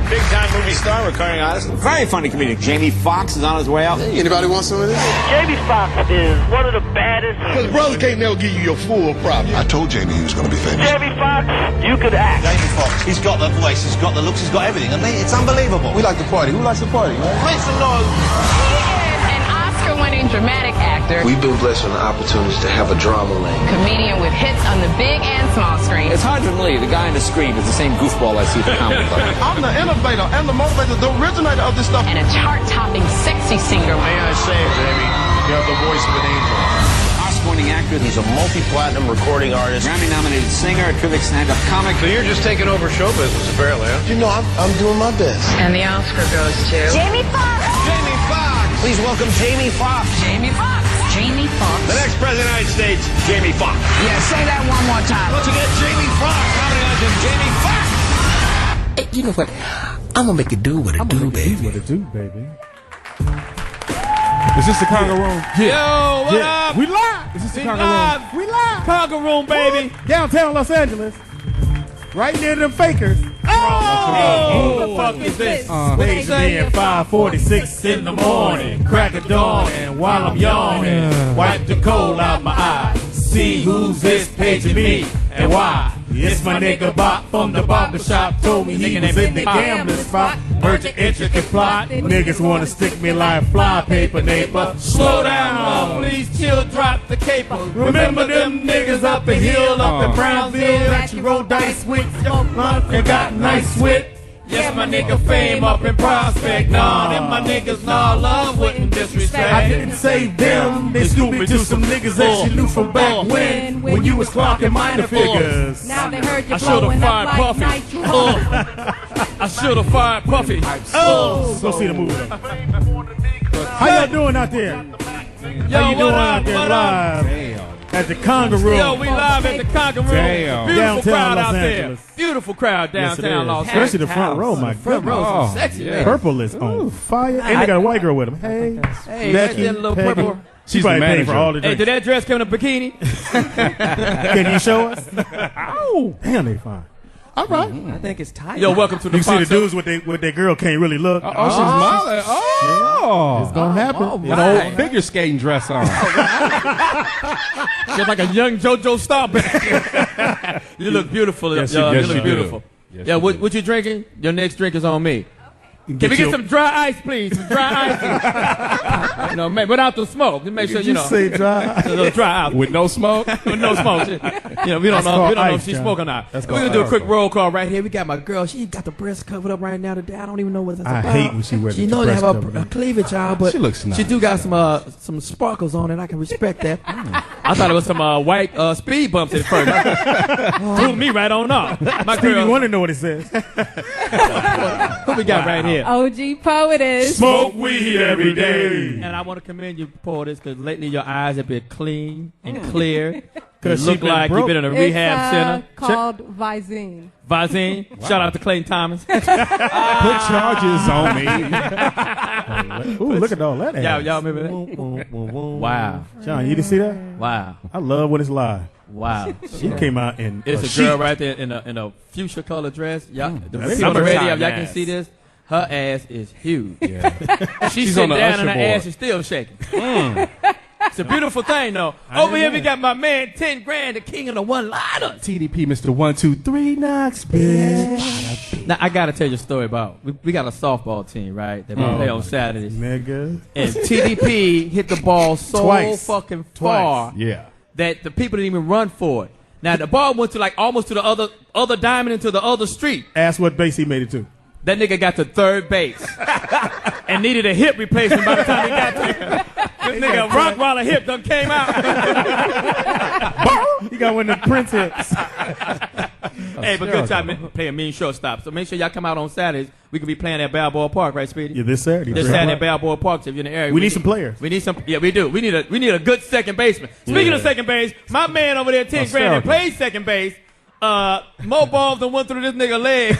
big-time movie star, recurring artist, very funny comedian. Jamie Foxx is on his way out. Hey, anybody want some of this? Jamie Foxx is one of the baddest. Because brothers can't never give you your full problem. I told Jamie he was going to be famous. Jamie Foxx, you could act. Jamie Foxx, he's got the voice, he's got the looks, he's got everything. I mean, it's unbelievable. We like to party. Who likes to party? Make some noise. Oscar-winning dramatic actor, We've been blessed with the opportunities to have a drama lane. comedian with hits on the big and small screen. It's hard to believe the guy on the screen is the same goofball I see at the comedy club. I'm the innovator and the motivator, the originator of this stuff. And a chart-topping sexy singer. May I say, Jamie, you have the voice of an angel. Oscar-winning actor, he's a Multi-platinum recording artist. Grammy-nominated singer, a terrific stand-up comic. So you're just taking over show business, apparently, huh? You know, I'm doing my best. And the Oscar goes to Jamie Foxx. Jamie Foxx! Please welcome Jamie Foxx. Jamie Foxx. Jamie Foxx. The next president of the United States, Jamie Foxx. Yeah, say that one more time. Once again, Jamie Foxx, comedy legend, Jamie Foxx. Hey, you know what? I'm going to make it do what it do, baby. What it do, baby. Is this the Conga Room? Yo, what up? We live. Is this the Conga live. Room? We live. Conga Room, baby. Downtown Los Angeles. Right near them fakers. Oh, who the fuck is this? Stage me at 5:46 in the morning. Crack of dawn, and while I'm yawning, wipe the coal out my eye. See who's this paging me and why. It's my nigga Bop from the barber shop. Told me he was in the gambling spot. Heard the intricate plot. Niggas wanna stick me like fly paper, neighbor. Slow down, please chill, drop the caper. Remember them niggas up the hill, up in Brownsville that you roll dice with, smoke blunt and got nice with. Yes, my nigga Fame up in Prospect. Nah, them my niggas, nah, love wouldn't disrespect. I didn't say them, they stupid to some niggas that you knew from back when you was clocking minor figures. Now they heard you I should blowing have up fired like Puffy. nitro. I should have fired Puffy. Go see the movie. How y'all doing out there? How you doing out there live at the Conga Room? Yo, we live at the Conga Room. Damn. Beautiful Downtown crowd Los out Angeles. there. Beautiful crowd Yes, it downtown is. Los Angeles. Especially the front row, my Front goodness. row, some sexy ladies. Purple is on fire. And they got a white girl with them. Hey, Hey, Becky, that little Peggy. purple. She's probably paying for all the Hey, drinks. did that dress come in a bikini? Can you show us? Oh, damn, they fine. All right. I think it's tight. Yo, welcome to the You see the Foxxhole. dudes with their girl can't really look. Oh, she's smiling. Oh. It's gonna happen. With an old figure skating dress on. Just like a young JoJo Starbuck. You look beautiful. Yes, you you look do. beautiful. Yes, yeah, you what you drinking? Your next drink is on me. Can we get some dry ice, please? Some dry ice. You know, without the smoke. Just make sure, Did you say dry? A little dry ice. With no smoke? With no smoke. You know, we don't That's know called if ice, she's John. smoking or not. That's We're called going to do a ice. quick roll call right here. We got my girl. She got the breast covered up right now today. I don't even know what that's I about. hate when she wears She the know they breast have covered a up. cleavage, y'all, but She looks nice. she do got some sparkles on it. I can respect that. I thought it was some white speed bumps at first. Threw me right on off. My Stevie girl, Wonder know what it says. who we got right here? OG Poetess. Smoke weed every day. And I want to commend you, Poetess, because lately your eyes have been clean and clear. You 'Cause she look been like broke. you've been in a It's rehab center. called Visine. Visine. Shout out to Clayton Thomas. Put charges on me. Ooh, look at all that. Y'all remember that? Wow. John, you didn't see that? Wow. I love when it's live. Wow. She came out in It's a sheet. girl right there in a fuchsia colored dress. Y'all, the That is people on the radio, summertime y'all can ass. see this. Her ass is huge. Yeah. She's on sitting the down usher and her board. ass is still shaking. It's a beautiful thing, though. Over here, we got my man, 10 grand, the king of the one-liners. TDP, Mr. 1, 2, 3 knocks, bitch. Now, I got to tell you a story about, we got a softball team, right, that we play on Saturdays. Nigga. And TDP hit the ball so Twice. fucking far Yeah. that the people didn't even run for it. Now, the ball went to like almost to the other diamond into the other street. Ask what base he made it to. That nigga got to third base and needed a hip replacement by the time he got there. This nigga Rockwaller hip done came out. He got one of the Prince hips. Hey, but good time playing mean shortstop. So make sure y'all come out on Saturdays. We could be playing at Balboa Park, right, Speedy? Yeah, this Saturday. This Saturday at Balboa Park. So if you're in the area, We need some players. We need some. Yeah, we do. We need a good second baseman. Speaking of second base, my man over there, 10 grand, that plays second base. More balls than went through this nigga leg.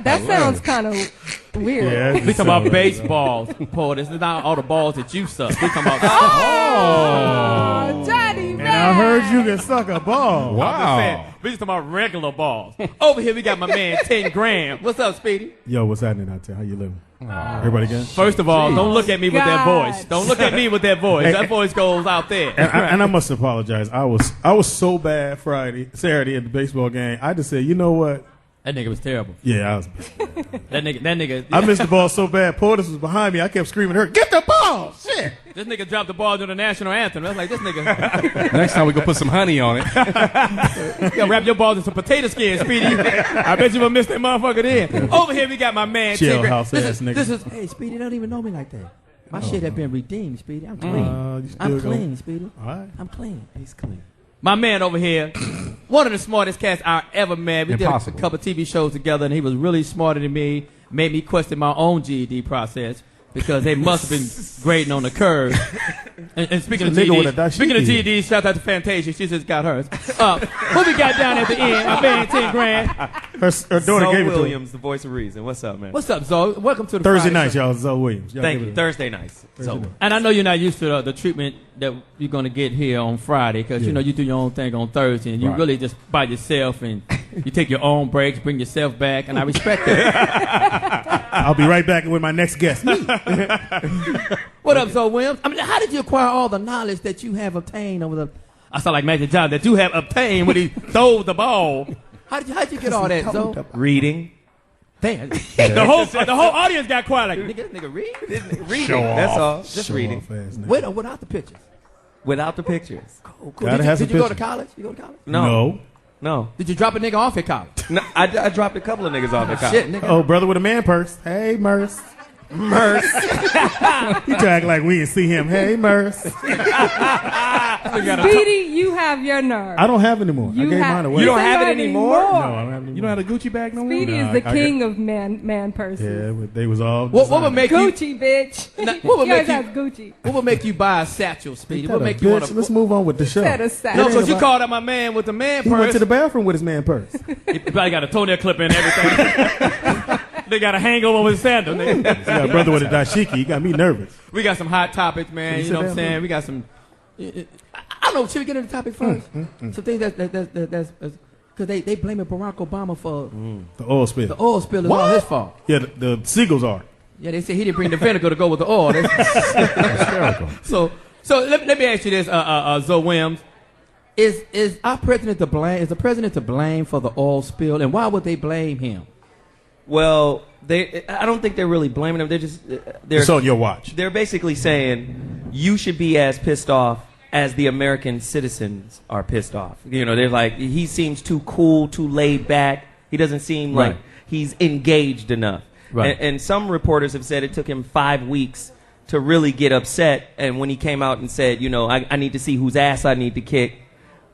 That sounds kind of weird. Yeah, We talking about baseballs, Paul. This is not all the balls that you suck. We talking about. Oh, Johnny Mack. I heard you can suck a ball. I'm just saying, we just talking about regular balls. Over here, we got my man 10 grand. What's up, Speedy? Yo, what's happening out there? How you living? Everybody good? First of all, don't look at me with that voice. Don't look at me with that voice. That voice goes out there. And I must apologize. I was so bad Saturday at the baseball game. I just said, you know what? That nigga was terrible. Yeah, I was. That nigga. I missed the ball so bad. Poetess was behind me. I kept screaming at her, get the ball! Shit! This nigga dropped the ball during the national anthem. I was like, this nigga. Next time we go put some honey on it. You gotta wrap your balls in some potato skins, Speedy. I bet you will miss that motherfucker then. Over here, we got my man. Chill house ass nigga. This is. Hey, Speedy, don't even know me like that. My shit have been redeemed, Speedy. I'm clean. I'm clean, Speedy. All right. I'm clean. He's clean. My man over here, one of the smartest cats I ever met. We Impossible. did a couple TV shows together, and he was really smarter than me. Made me question my own GED process because they must have been grading on the curve. And speaking of GED, shout out to Fantasia. She just got hers. Who we got down at the end? My man, 10 grand. Her daughter Zo gave it to Williams, the voice of reason. What's up, man? What's up, Zo? Welcome to the Thursday Friday night, show. y'all. Zo Williams. Y'all Thank you. Thursday nights. So, and I know you're not used to the treatment that you're going to get here on Friday because, you know, you do your own thing on Thursday and you really just by yourself and you take your own breaks, bring yourself back, and I respect that. I'll be right back with my next guest. What up, Zo Williams? I mean, how did you acquire all the knowledge that you have obtained over the... I sound like Magic Johnson, that you have obtained when he throws the ball. How'd you get all that, Zo? reading. Damn. The whole audience got quiet like, nigga read? Reading. Show That's off. all. Just Show reading. off ass nigga. Without the pictures. Without the pictures. Cool. Gotta have Did some you go to pictures. college? You go to college? No. Did you drop a nigga off at college? No, I dropped a couple of niggas off at college. Shit, nigga. Oh, brother with a man purse. Hey, Merce. Merce. You try to act like we didn't see him. Hey, Merce. Speedy, you have your nerve. I don't have it anymore. I gave mine away. You don't have it anymore? No, I don't have it anymore. You don't have a Gucci bag no more? Speedy No, is the I king of man purses. Yeah, but they was all. What would make you... Gucci, bitch. What would You make guys you... have Gucci. What would make you buy a satchel, Speedy? What What make you want to... Let's move on with the show. Said a satchel. No, because you called out my man with the man He purse. went to the bathroom with his man purse. He probably got a toenail clipper and everything. They got a hangover with his sandal. You got a brother with a dashiki. He got me nervous. We got some hot topics, man. Can you You know sit what I'm down, saying? We got some... I don't know. Should we get into the topic first? Some things that's... Because they blaming Barack Obama for... The oil spill. The oil spill is all his fault. Yeah, the seagulls are. Yeah, they said he didn't bring the vinegar to go with the oil. That's hysterical. So let me ask you this, Zo Williams. Is our president to blame? Is the president to blame for the oil spill? And why would they blame him? Well, I don't think they're really blaming them. They're just... It's on your watch. They're basically saying you should be as pissed off as the American citizens are pissed off. You know, they're like, he seems too cool, too laid back. He doesn't seem like he's engaged enough. Right. And some reporters have said it took him 5 weeks to really get upset. And when he came out and said, you know, I need to see whose ass I need to kick.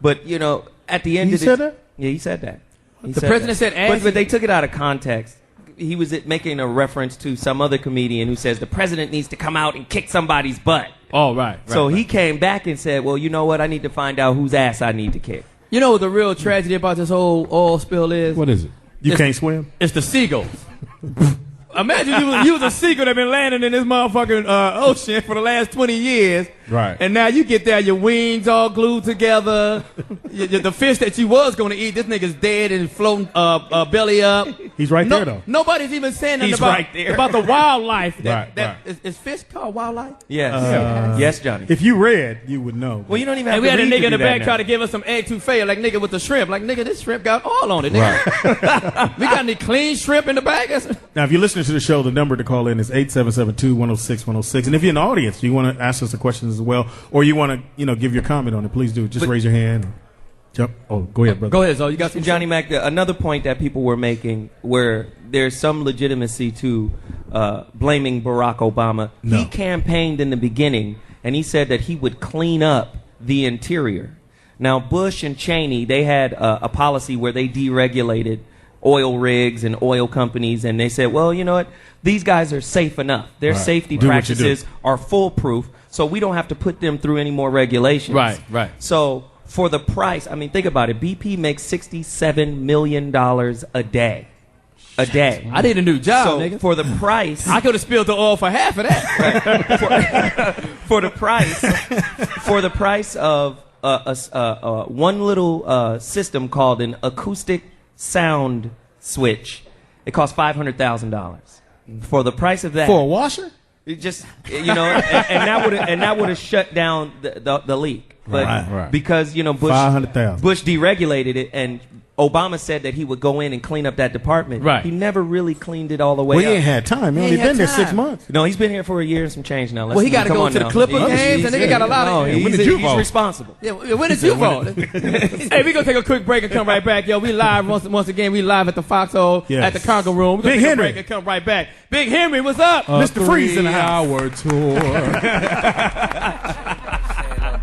But, you know, at the end He of said that? Yeah, he said that. The president said ass? But they took it out of context. He was making a reference to some other comedian who says the president needs to come out and kick somebody's butt. Oh, right. So he came back and said, well, you know what? I need to find out whose ass I need to kick. You know what the real tragedy about this whole oil spill is? What is it? You can't swim? It's the seagulls. Imagine you was a seagull that been landing in this motherfucking ocean for the last 20 years. Right. And now you get there, your wings all glued together. The fish that you was going to eat, this nigga's dead and floating belly up. He's right there, though. Nobody's even saying nothing He's right there. about the wildlife. Right. Is fish called wildlife? Yes. Yes, Johnny. If you read, you would know. Well, you don't even have And we to had a read to nigga in do the that back now. try to give us some egg touffee, like nigga with the shrimp. Like, nigga, this shrimp got oil on it. Nigga. We got any clean shrimp in the bag? Now, if you're listening to the show, the number to call in is 877-210-6106. And if you're in the audience, you want to ask us a question as well, or you want to, give your comment on it, please do. Just raise your hand. And jump. Oh, go ahead, brother. Go ahead, Zo. You got some Johnny Mack, another point that people were making where there's some legitimacy to blaming Barack Obama. No. He campaigned in the beginning, and he said that he would clean up the interior. Now, Bush and Cheney, they had a policy where they deregulated oil rigs and oil companies, and they said, well, you know what? These guys are safe enough. Their safety Do what you practices do. are foolproof, so we don't have to put them through any more regulations. Right. So for the price, I mean, think about it. BP makes $67 million a day. A day. I need a new job, So nigga. for the price, I could have spilled the oil for half of that. for the price of one little system called an acoustic sound switch. It cost $500,000. For the price of that, for a washer, it just and that would have shut down the leak. But because Bush deregulated it, and Obama said that he would go in and clean up that department. Right. He never really cleaned it all the way up. He ain't had time. He only been there 6 months. No, he's been here for a year and some change now. Well, he got to go to the Clipper games, and they got a lot of. He's responsible. Yeah, when did you vote? Hey, we gonna take a quick break and come right back. Yo, we live once again. We live at the Foxxhole at the Conga Room. We gonna take a break and come right back. Big Henry, what's up? Mr. Freeze in the house. Hour tour.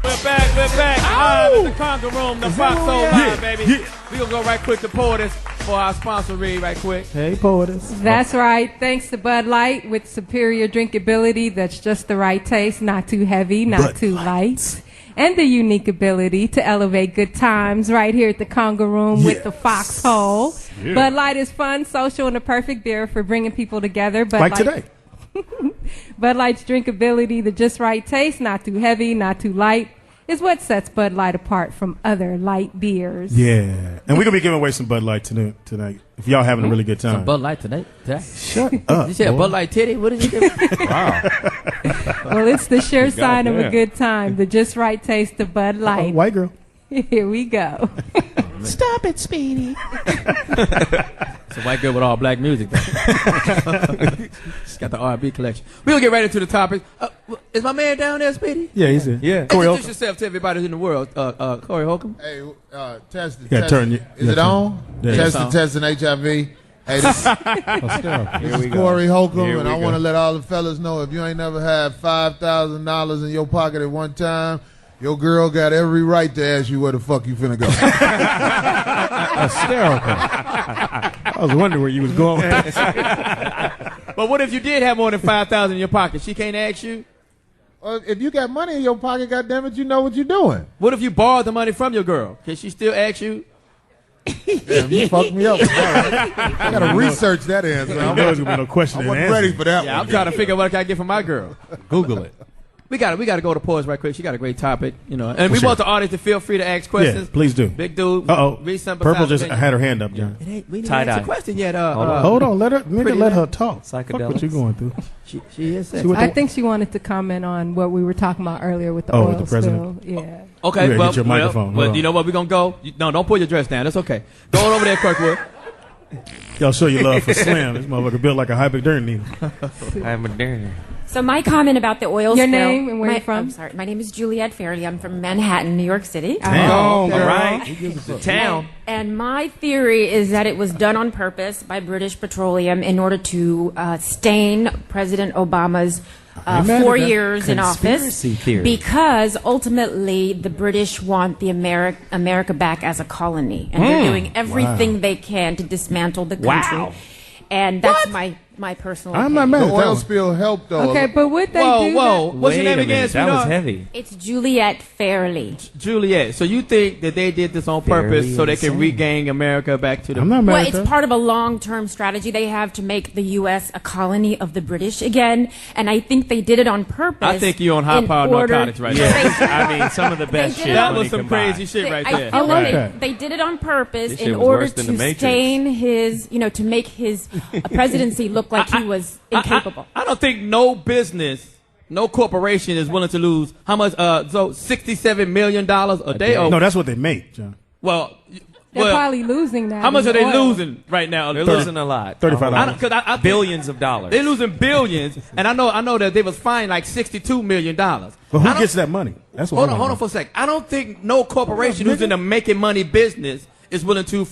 We're back live at the Conga Room, the Foxxhole Live, baby. Yeah. We gonna go right quick to Poetess for our sponsor read right quick. Hey, Poetess. That's right. Thanks to Bud Light with superior drinkability that's just the right taste, not too heavy, not too light. And the unique ability to elevate good times right here at the Conga Room with the Foxxhole. Yeah. Bud Light is fun, social, and a perfect beer for bringing people together. Like today. Bud Light's drinkability, the just right taste, not too heavy, not too light, is what sets Bud Light apart from other light beers. Yeah. And we're going to be giving away some Bud Light tonight. If y'all having a really good time. Some Bud Light today? Shut up. You said Bud Light titty? What did you do? Wow. Well, it's the sure sign of a good time. The just right taste of Bud Light. White girl. Here we go. Stop it, Speedy. It's a white girl with all black music. She's got the R&B collection. We'll get right into the topic. Is my man down there, Speedy? Yeah, he's in. Yeah. Introduce yourself to everybody in the world. Corey Holcomb. Hey, test it. Is it on? Yeah. Testing HIV. Hey, this is Corey Holcomb, and I want to let all the fellas know, if you ain't never had $5,000 in your pocket at one time, your girl got every right to ask you where the fuck you finna go. Hysterical. I was wondering where you was going with this. But what if you did have more than $5,000 in your pocket? She can't ask you? Well, if you got money in your pocket, goddammit, you know what you're doing. What if you borrowed the money from your girl? Can she still ask you? Damn, you fucked me up. I gotta research that answer. I wasn't ready for that one. I'm trying to figure out what I can get from my girl. Google it. We got to go to Poetess right quick. She got a great topic, and we want the audience to feel free to ask questions. Yeah, please do. Big dude. Read something. Purple just had her hand up, John. We didn't Tie-dye. answer a question yet. Hold on. Let her talk. Psychedelics. Fuck what you going through. She is. I think she wanted to comment on what we were talking about earlier with the oil with the president. spill. Yeah. Okay, get your microphone. Well, you know what? We're going to go. No, don't pull your dress down. That's okay. Go on over there, Kirkwood. Y'all show your love for Slim. This motherfucker built like a hypodermic needle. So my comment about the oil Your spill. name and where you're from? I'm sorry. My name is Juliette Fairley. I'm from Manhattan, New York City. All right. The town. And my theory is that it was done on purpose by British Petroleum in order to stain President Obama's 4 years in office. Theory. Because ultimately the British want the America back as a colony. And they're doing everything they can to dismantle the country. Wow. And that's my personal I'm opinion. not mad at The that oil one. spill helped, though. Okay, but would they do Whoa. that? What's your name again, That sweetheart? was heavy. It's Juliette Fairley. Juliet. So you think that they did this on purpose Very so they can insane. regain America back to the... I'm not mad Well, at it's that. part of a long-term strategy they have to make the U.S. a colony of the British again, and I think they did it on purpose. I think you're on high-powered narcotics right now. I mean, some of the best They shit. did That it was some crazy shit right I there. feel like like that. they did it on purpose This shit in was order worse than the to Matrix. stain his, to make his presidency look like he was incapable. I don't think no business, no corporation is willing to lose how much? So $67 million a day. No, that's what they make, John. Well, They're probably losing that. how much in are they oil. losing right now? They're losing a lot. $35. Because I think Billions of dollars. they're losing billions, and I know that they was fined like $62 million. But who gets that money? That's what Hold on for a sec. I don't think no corporation who's in the making money business is willing to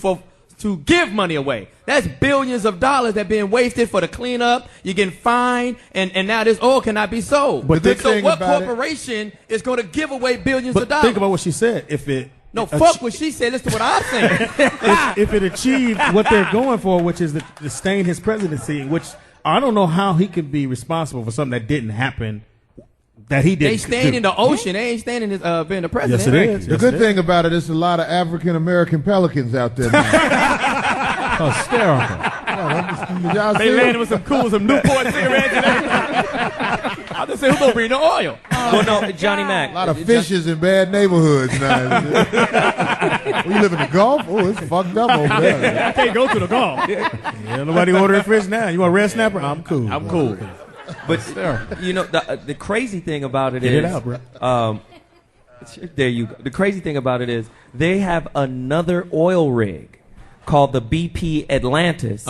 give money away. That's billions of dollars that being wasted for the cleanup. You're getting fined, and now this oil cannot be sold. But the good so thing what about it- corporation is going to give away billions But of dollars? think about what she said. No, fuck what she said. Listen to what I'm saying. If it achieved what they're going for, which is to stain his presidency, which I don't know how he could be responsible for something that didn't happen, that he didn't They stand in the ocean. They ain't standing as being the president. Yes, it is. The good thing about it is a lot of African-American pelicans out there now. Hysterical. Y'all They see landed with some Newport cigarettes and everything. I just said, who's gonna bring the oil? Well, no, Johnny Mack. A lot of fishes in bad neighborhoods now. You live in the Gulf? Oh, it's fucked up over there. I can't go to the Gulf. Yeah, nobody ordering fish now. You want red snapper? I'm cool. I'm cool. But you know, the crazy thing about it Get is, it out, bro. there you go. The crazy thing about it is they have another oil rig called the BP Atlantis,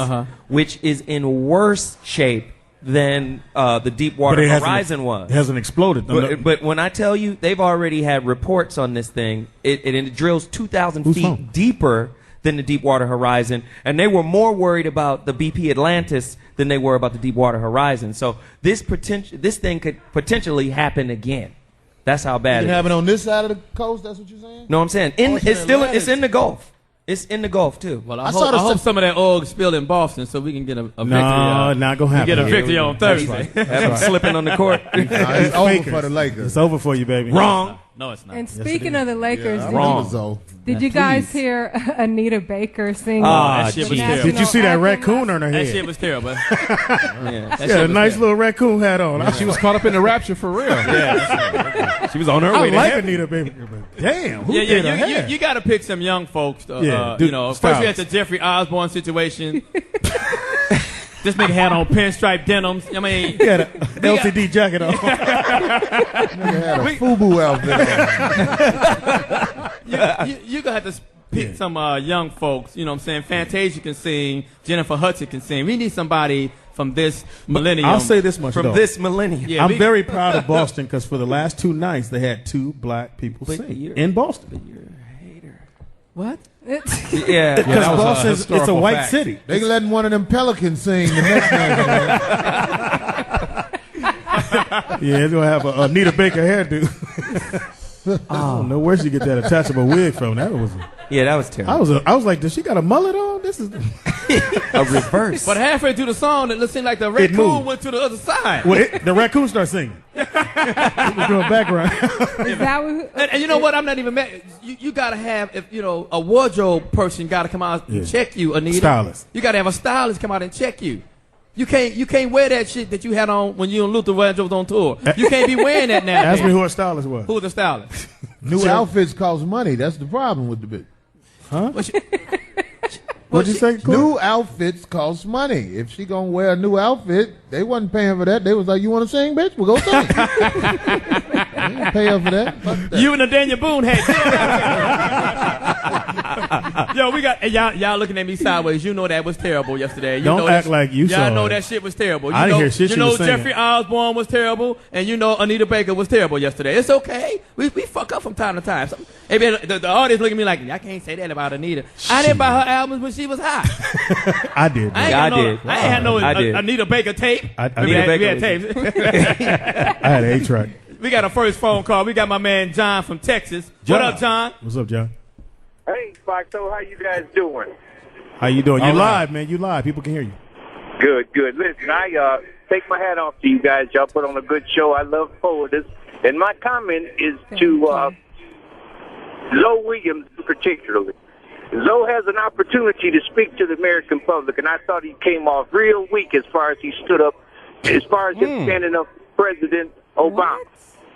which is in worse shape than the Deepwater Horizon was. It hasn't exploded. But when I tell you, they've already had reports on this thing. It drills 2,000 feet deeper than the Deepwater Horizon, and they were more worried about the BP Atlantis than they were about the Deepwater Horizon. So this thing could potentially happen again. That's how bad It it can is. happen on this side of the coast? That's what you're saying? No, I'm saying it's in the Gulf. It's in the Gulf too. Well, I hope some of that oil spilled in Boston so we can get a victory. No, not gonna happen. Get a victory on Thursday. Right. Have them slipping on the court. It's over for the Lakers. It's over for you, baby. Wrong. No, it's not. And speaking of the Lakers, Yeah, did you guys hear Anita Baker sing? that shit was terrible. Did you see that raccoon on her head? That shit was terrible. Yeah. She had a nice little raccoon hat on. She was caught up in the rapture for real. Yeah. She was on her I way to like heaven. Anita Baker. Damn, who did her hair? You got to pick some young folks. Yeah, you know, first we had the Jeffrey Osborne situation. This nigga had on pinstripe denims. I mean, He had a LTD jacket on. Nigga had a FUBU outfit. you gonna have to pick some young folks. You know what I'm saying? Fantasia can sing. Jennifer Hudson can sing. We need somebody from this millennium. I'll say this much, From though. this millennium. Yeah, I'm very proud of Boston because for the last 2 nights they had 2 black people sing in Boston. You're a hater. What? Yeah. Because that was a Boston's it's a historical white fact. city. They letting one of them pelicans sing the next night. Yeah, it's gonna have a Anita Baker hairdo. I don't know where she get that attachable wig from. That was. Yeah, that was terrible. I was like, does she got a mullet on? This is a reverse. But halfway through the song, it seemed like the raccoon moved. went to the other side. Well, the raccoon started singing. It was doing background. Is that what, And you know what? I'm not even mad. You got to have, if you know, a wardrobe person got to come out and check you, Anita. Stylist. You got to have a stylist come out and check you. You can't wear that shit that you had on when you and Luther Vandross was on tour. You can't be wearing that now. Ask me who her stylist was. Who's the stylist? New outfits cost money. That's the problem with the bit. Huh? What'd you say? New outfits cost money. If she gonna wear a new outfit, they wasn't paying for that. They was like, "You want to sing, bitch? We'll go sing." They didn't pay her for that. Fuck that. You and the Daniel Boone had. Yo, we got y'all looking at me sideways. You know that was terrible yesterday. You Don't know act like you saw Y'all know it. that shit was terrible. You I didn't know, hear shit You she know was singing. Jeffrey Osborne was terrible, and you know Anita Baker was terrible yesterday. It's okay. We fuck up from time to time. So, maybe the audience looking at me like, I can't say that about Anita. I didn't buy her albums when she was hot. I did. I ain't had no Anita Baker tape. Anita We had tapes. I had an 8-track. We got a first phone call. We got my man John from Texas. What up, John? What's up, John? Hey, Foxxhole, how you guys doing? How you doing? You All right. live, man. You live. People can hear you. Good. Listen, I take my hat off to you guys. Y'all put on a good show. I love Poetess. And my comment is to Zo Williams particularly. Zo has an opportunity to speak to the American public, and I thought he came off real weak as far as he stood up, as far as him standing up for President Obama.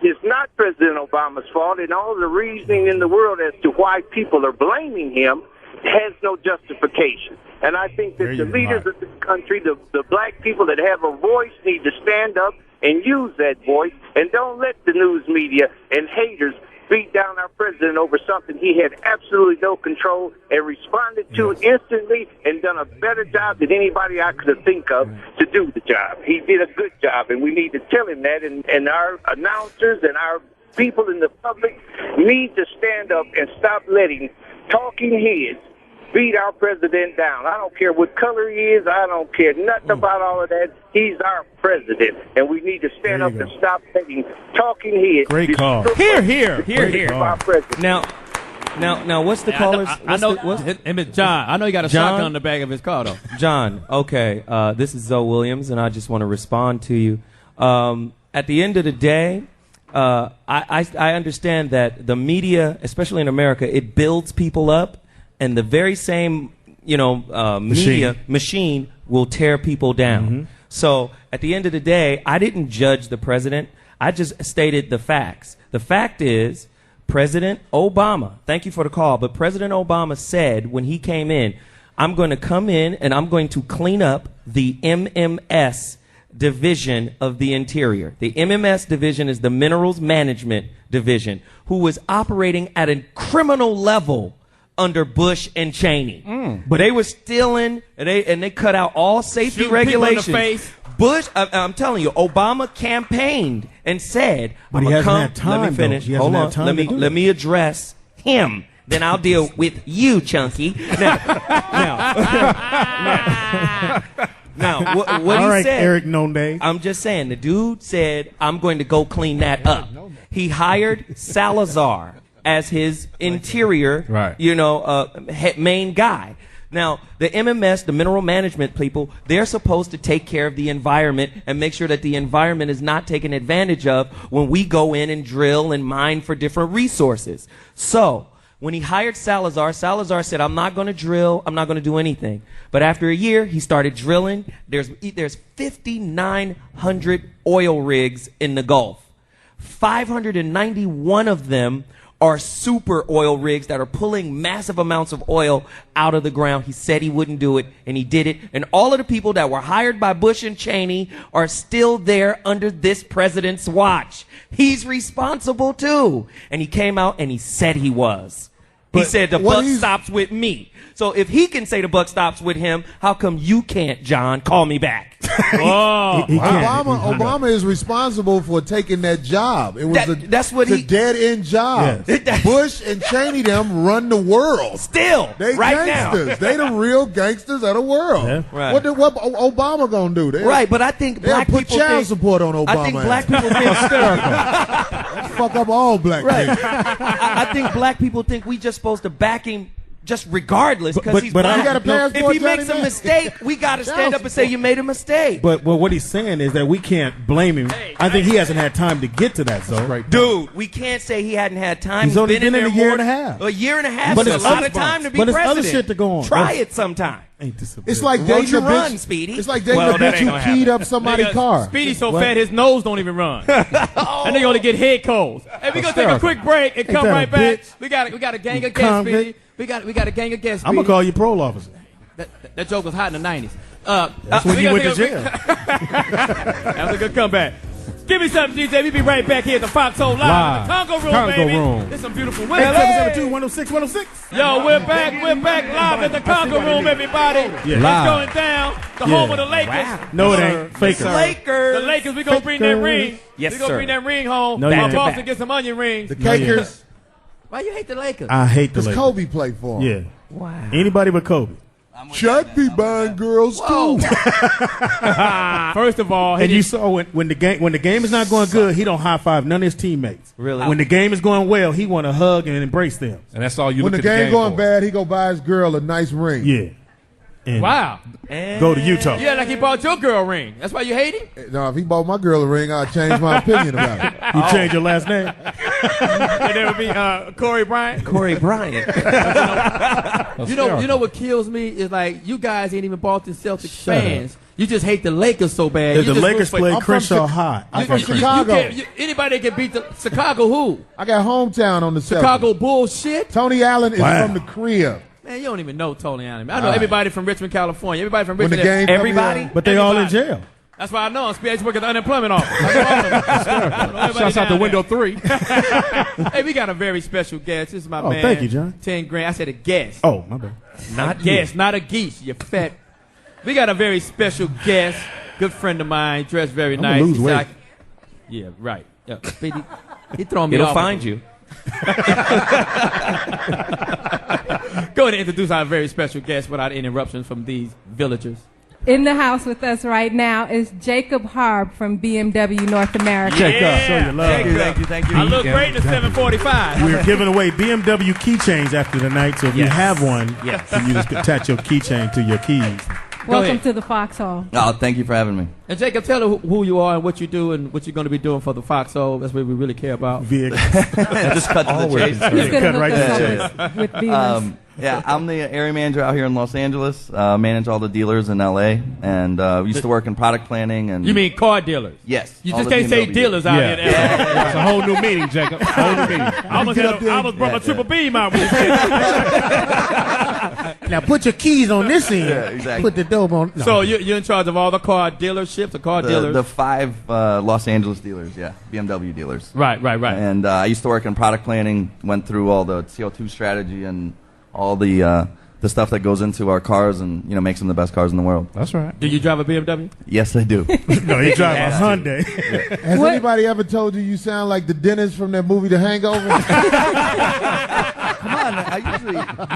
It's not President Obama's fault, and all the reasoning in the world as to why people are blaming him has no justification. And I think that the leaders of this country, the black people that have a voice, need to stand up and use that voice, and don't let the news media and haters beat down our president over something he had absolutely no control and responded to instantly and done a better job than anybody I could have think of to do the job. He did a good job, and we need to tell him that, and our announcers and our people in the public need to stand up and stop letting talking heads beat our president down. I don't care what color he is. I don't care nothing about all of that. He's our president, and we need to stand up and stop letting talking heads. Great call. Here. Our president. Now, what's the caller's? I know. Him is John. I know he got a shotgun in the back of his car, though. John, okay. This is Zo Williams, and I just want to respond to you. At the end of the day, I understand that the media, especially in America, it builds people up, and the very same media machine will tear people down. So at the end of the day, I didn't judge the president. I just stated the facts. The fact is, President Obama, thank you for the call, but President Obama said when he came in, I'm going to come in and I'm going to clean up the MMS division of the Interior. The MMS division is the Minerals Management Division, who was operating at a criminal level under Bush and Cheney. But they were stealing, and they cut out all safety Shooting regulations. people in the face. Bush, I'm telling you, Obama campaigned and said, But he hasn't had time, let me finish. though. He hasn't Hold had on. time Let to me do let me address him. Then I'll deal with you, Chunky. Now, what All he right, said, Eric Nonday. I'm just saying, the dude said, I'm going to go clean that up. He hired Salazar as his interior, main guy. Now, the MMS, the mineral management people, they're supposed to take care of the environment and make sure that the environment is not taken advantage of when we go in and drill and mine for different resources. So, when he hired Salazar, Salazar said, I'm not going to drill, I'm not going to do anything. But after a year, he started drilling. There's 5,900 oil rigs in the Gulf. 591 of them are super oil rigs that are pulling massive amounts of oil out of the ground. He said he wouldn't do it, and he did it. And all of the people that were hired by Bush and Cheney are still there under this president's watch. He's responsible too. And he came out and he said he was. He said the buck stops with me. So if he can say the buck stops with him, how come you can't, John? Call me back. Obama is responsible for taking that job. It was a dead end job. Yes. Bush and Cheney them run the world. Still, they right gangsters. now. They the real gangsters of the world. Yeah. Right. What Obama gonna do? Right, but I think black put people child think, support on Obama. I think black people think Let's fuck up all black people. I think black people think we just supposed to back him just regardless because he's but black. I got a passport, if he makes a mistake, we got to stand up and say you made a mistake. But what he's saying is that we can't blame him. I think he hasn't had time to get to that zone. Right, dude, we can't say he hadn't had time. He's only been in there a year and a half. A year and a half But is a it's lot other of time to be but it's president. other shit to go on. Try it sometime. Ain't this a It's like Won't dating you a run, bitch. Speedy? It's like dating a bitch who keyed up somebody's car. Speedy's so fat his nose don't even run. And they gonna get head colds. Hey, we gonna take a quick break and come right back. We got a gang of guests, Speedy. We got a gang of guests. I'm gonna call you parole officer. That joke was hot in the 90s. That's when you went to jail. That was a good comeback. Give me something, DJ. We be right back here at the Foxxhole Live. The Conga Room, baby. There's some beautiful women. 877-2-106-106. Yo, we're back live at the Conga Room, everybody. Yeah. It's going down. The home of the Lakers. Wow. No, it ain't. Fakers. The Lakers, we gonna bring that ring. Yes, we gonna sir. bring that ring home. No, My you boss ain't. to get some onion rings. The Cakers. Why you hate the Lakers? I hate the Because Lakers. Kobe played for him. Yeah. Wow. Anybody but Kobe. Chuck be buying girls too. First of all, And you saw when the game is not going good, he don't high five none of his teammates. Really? When the game is going well, he want to hug and embrace them. And that's all you When look the at game going for. bad, he go buy his girl a nice ring. Yeah. And wow. go to Utah. Yeah, like he bought your girl ring. That's why you hate him? No, if he bought my girl a ring, I'd change my opinion about it. You change your last name. And there would be Corey Bryant. Corey Bryant. You know what kills me is like you guys ain't even Boston Celtics fans. You just hate the Lakers so bad. The Lakers play Crenshaw high. I'm from Chicago. Anybody can beat the Chicago who? I got hometown on the Chicago bullshit? Tony Allen is from the crib. Man, you don't even know Tony Allen. I know everybody from Richmond, California. Everybody from When the Richmond. game Everybody? But they all in jail. That's why I know. I used to work at the unemployment office. Shouts out to window 3. Hey, we got a very special guest. This is my man. Thank you, John. 10 grand. I said a guest. Oh, my bad. Not guest, not a geese. You fat. We got a very special guest. Good friend of mine. Dressed very nice. Lose weight. Yeah, right. Yeah. Speedy, he throwing me It'll off. find you. Go ahead and introduce our very special guest without interruptions from these villagers. In the house with us right now is Jacob Harb from BMW North America. Jacob, show your love. Thank you. I look great in the 745. We're giving away BMW keychains after the night, so if you have one, you just attach your keychain to your keys. Welcome to the Foxxhole. Oh, thank you for having me. And Jacob, tell her who you are and what you do and what you're going to be doing for the Foxxhole. That's what we really care about. Just cut to the chase. Cut right to the chase. With dealers. Yeah, I'm the area manager out here in Los Angeles. Manage all the dealers in LA, and used to work in product planning. And you mean car dealers? Yes. You just can't say dealers out here in LA. That's a whole new meaning, Jacob. Whole new meaning. I almost brought my triple beam out. Now put your keys on this end. Yeah, exactly. Put the dope on. No. So you're in charge of all the car dealerships, the car dealers? The 5 Los Angeles dealers, yeah, BMW dealers. Right. And I used to work in product planning, went through all the CO2 strategy and all the stuff that goes into our cars and makes them the best cars in the world. That's right. Do you drive a BMW? Yes, I do. No, he drives a Hyundai. Yeah. Has anybody ever told you you sound like the dentist from that movie The Hangover? Come on, I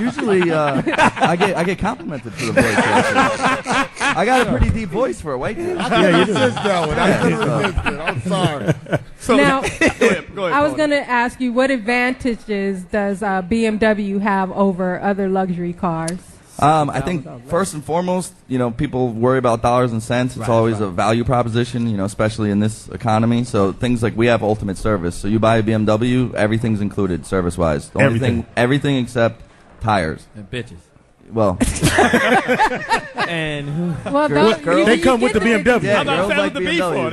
usually I get complimented for the voice. Actually. I got a pretty deep voice for a white dude. Yeah, you resist that one. I couldn't resist it. I'm sorry. So now, go ahead, I was going to ask you, what advantages does BMW have over other luxury cars? I think first and foremost, people worry about dollars and cents. It's always a value proposition, especially in this economy. So things like we have ultimate service. So you buy a BMW, everything's included service-wise. The only everything except tires and bitches. Well, and girls, they come with the BMW. Yeah, I'm not girls like the B for.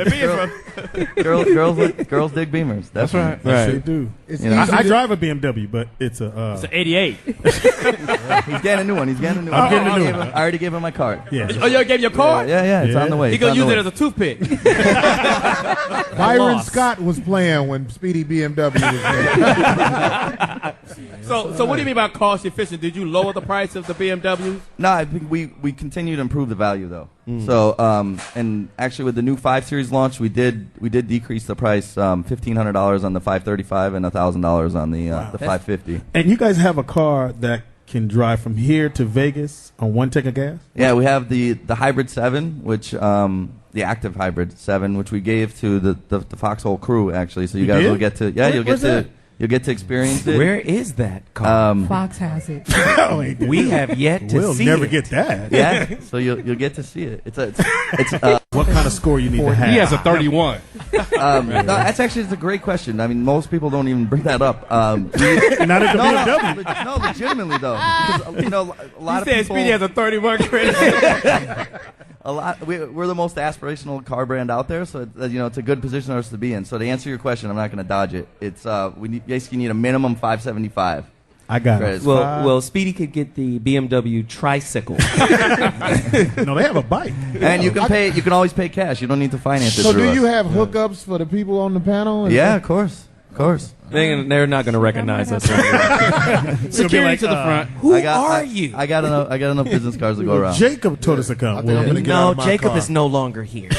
girls dig Beamers. That's right. They do. I drive a BMW, but it's a. It's an '88. He's getting a new one. I'm getting a new one. I already gave him my card. Yeah. Oh, you gave your card? Yeah. It's on the way. He's gonna use it as a toothpick. Byron Scott was playing when Speedy BMW was there. So what do you mean by cost efficient? Did you lower the price of the BMW? No, I think we continue to improve the value though. So and actually with the new 5 Series launch, we did decrease the price $1,500 on the 535 and $1,000 on the 550. And you guys have a car that can drive from here to Vegas on one tank of gas? Yeah, we have the Hybrid 7, which the active Hybrid 7, which we gave to the Foxxhole crew actually. So you guys will get to you'll get to experience it. Where is that car? Fox has it. We have yet to see We'll never get that. Yeah, so you'll get to see it. It's what kind of score you need to have? He has a 31. No, that's actually a great question. I mean, most people don't even bring that up. Not at the BMW. No, legitimately though, because, a lot of people. Speedy has a 31 credit. We're the most aspirational car brand out there, so it's a good position for us to be in. So to answer your question, I'm not going to dodge it. It's basically need a minimum 575. I got it. Well, Speedy could get the BMW tricycle. No, they have a bike. And you can pay. You can always pay cash. You don't need to finance it. So through do you us. have hookups for the people on the panel? Yeah, of course. They're not going to recognize us. Security to the front. Who are you? I got enough business cards to go around. Jacob told us to come. No, Jacob is no longer here.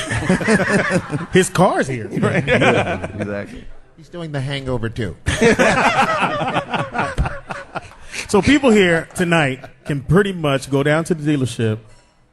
His car's here. Yeah, exactly. He's doing the hangover too. So people here tonight can pretty much go down to the dealership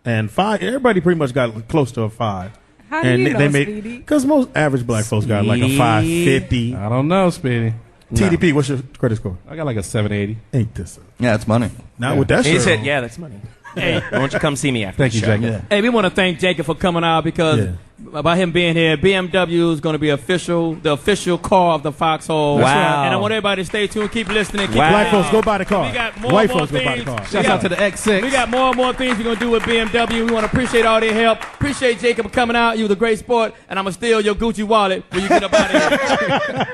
and everybody pretty much got close to a 5. How do you know, Speedy? Because most average black folks got like a 550. I don't know, Speedy. TDP, what's your credit score? I got like a 780. Ain't this? Yeah, it's money. Not with that He shirt said, on. "Yeah, that's money." Hey, why don't you come see me after Thank the you, show? Jacob. Yeah. Hey, we want to thank Jacob for coming out because by him being here, BMW is going to be the official car of the Foxxhole. Wow. And I want everybody to stay tuned, keep listening. Keep Black folks, go buy the car. We got more White and more folks, go buy the things. car. Shout out to the X6. We got more and more things we're going to do with BMW. We want to appreciate all their help. Appreciate Jacob coming out. You was a great sport. And I'm going to steal your Gucci wallet when you get up out of here.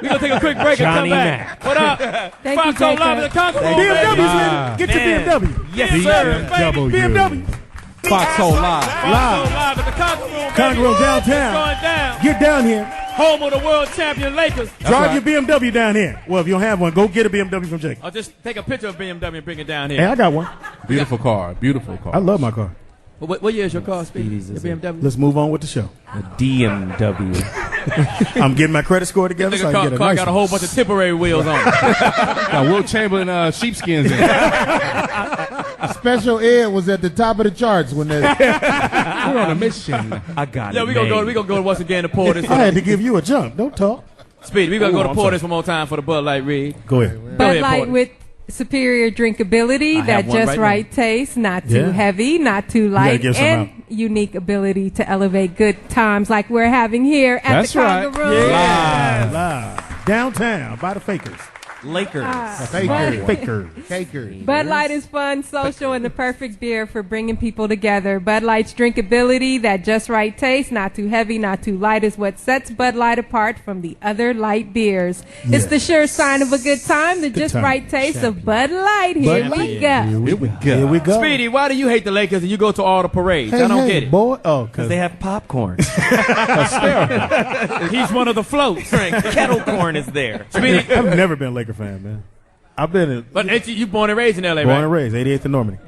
We're going to take a quick break Johnny and come back. Mack. What up? Thank you, Foxxhole live in the Jacob. Conga Room. BMW's here. Get your BMW. Yes, sir. BMW. Foxxhole Live. Live at the Conga Room. Conga Room It's downtown. going down. Get down here. Home of the world champion Lakers. Drive your BMW down here. Well, if you don't have one, go get a BMW from Jake. I'll just take a picture of BMW and bring it down here. Hey, I got one. Beautiful car. Beautiful car. I love my car. What year is your car, Speedy? Your BMW? Let's move on with the show. A DMW. I'm getting my credit score together so I can get a car nice got a one. whole bunch of temporary wheels on. Got Will Chamberlain sheepskins in it. Special Ed was at the top of the charts when they. We're on a mission. I got Yeah, it. we gonna go once again to pour this. I had to give you a jump. Don't talk. Speedy, we gonna go to I'm pour sorry. this one more time for the Bud Light read. Go ahead. Bud ahead, Light Porter. with superior drinkability, that just right taste, not too heavy, not too light, and unique ability to elevate good times like we're having here at the Conga Room. Live. Downtown by the Fakers. Lakers. Fakers. Bud Light is fun, social, and the perfect beer for bringing people together. Bud Light's drinkability, that just right taste, not too heavy, not too light, is what sets Bud Light apart from the other light beers. It's the sure sign of a good time, the just right taste of Bud Light. Here we go. Speedy, why do you hate the Lakers and you go to all the parades? I don't get it. Boy. Oh, because they have popcorn. He's one of the floats. Kettle corn is there. Speedy, I've never been a Laker fan, man. I've been in. But you born and raised in L.A., right? Born and raised, 88th and Normandy.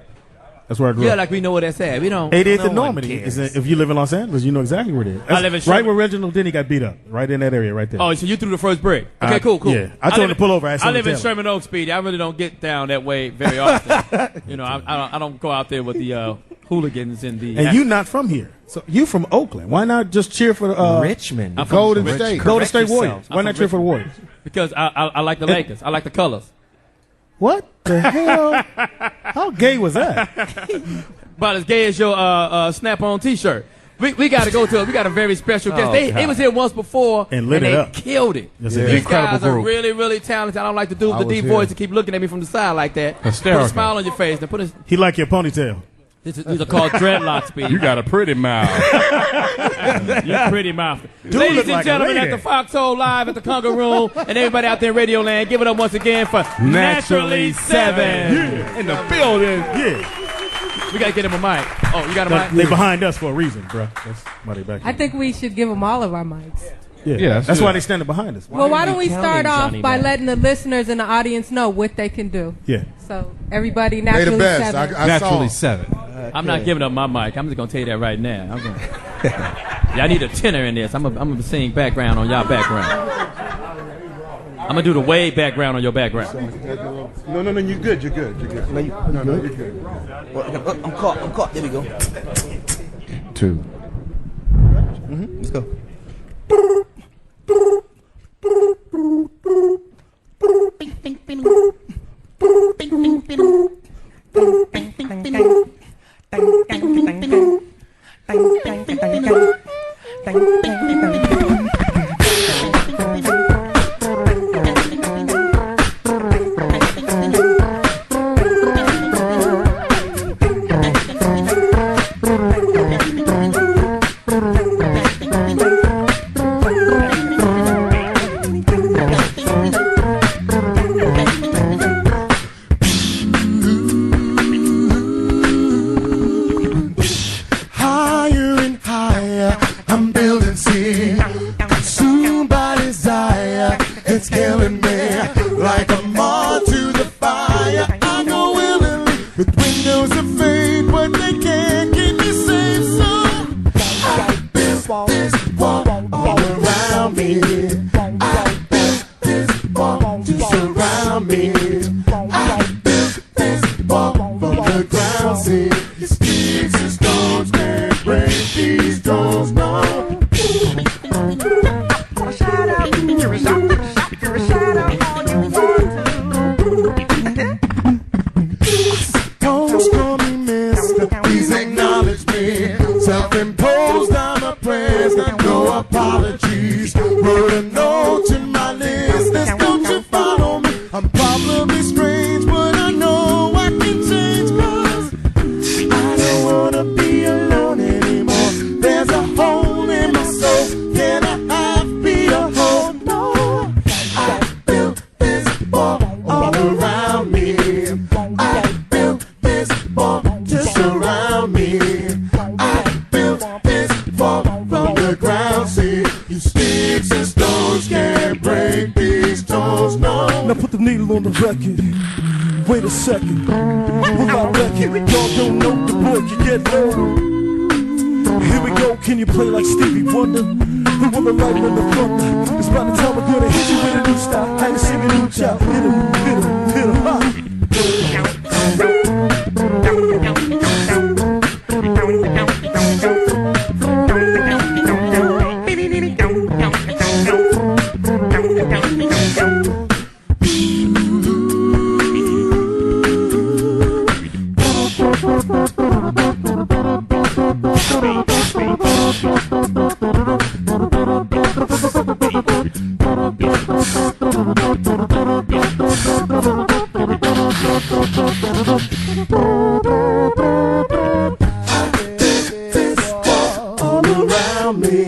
That's where I grew up. Yeah, like we know where that's at. We don't. 88th and Normandy. If you live in Los Angeles, you know exactly where it is. I live in right where Reginald Denny got beat up. Right in that area, right there. Oh, so you threw the first brick. Okay, cool. Yeah, I told him to pull over. I live in Sherman Oaks, Speedy. I really don't get down that way very often. You know, I don't go out there with the hooligans and the. And you not from here, so you from Oakland. Why not just cheer for Richmond? Golden State Warriors. Why not cheer for the Warriors? Because I like the Lakers. I like the colors. What the hell? How gay was that? About as gay as your Snap-on T-shirt. We got to go to it. We got a very special guest. They was here once before and lit it up. Killed it. These guys are really, really talented. I don't like to do the deep voice and keep looking at me from the side like that. Hysterical. Put a smile on your face. Now He like your ponytail. These are called dreadlocks, Speedy. You got a pretty mouth. You're pretty mouth. Ladies and gentlemen, at the Foxxhole Live at the Conga Room, and everybody out there in Radio Land, give it up once again for Naturally 7. Yeah. In the building. Yeah. We got to get him a mic. Oh, you got a mic? They behind us for a reason, bro. That's why they back here. I think we should give them all of our mics. Yeah, that's why they standing behind us. Well, why don't we start off by letting the listeners and the audience know what they can do? Yeah. So everybody naturally 7. Naturally 7. I'm not giving up my mic. I'm just gonna tell you that right now. Y'all need a tenor in this. I'm gonna sing background on y'all background. I'm gonna do the way background on your background. No, you're good. You're good. No, you're good. Well, I'm caught. There we go. 2. Let's go. All around me,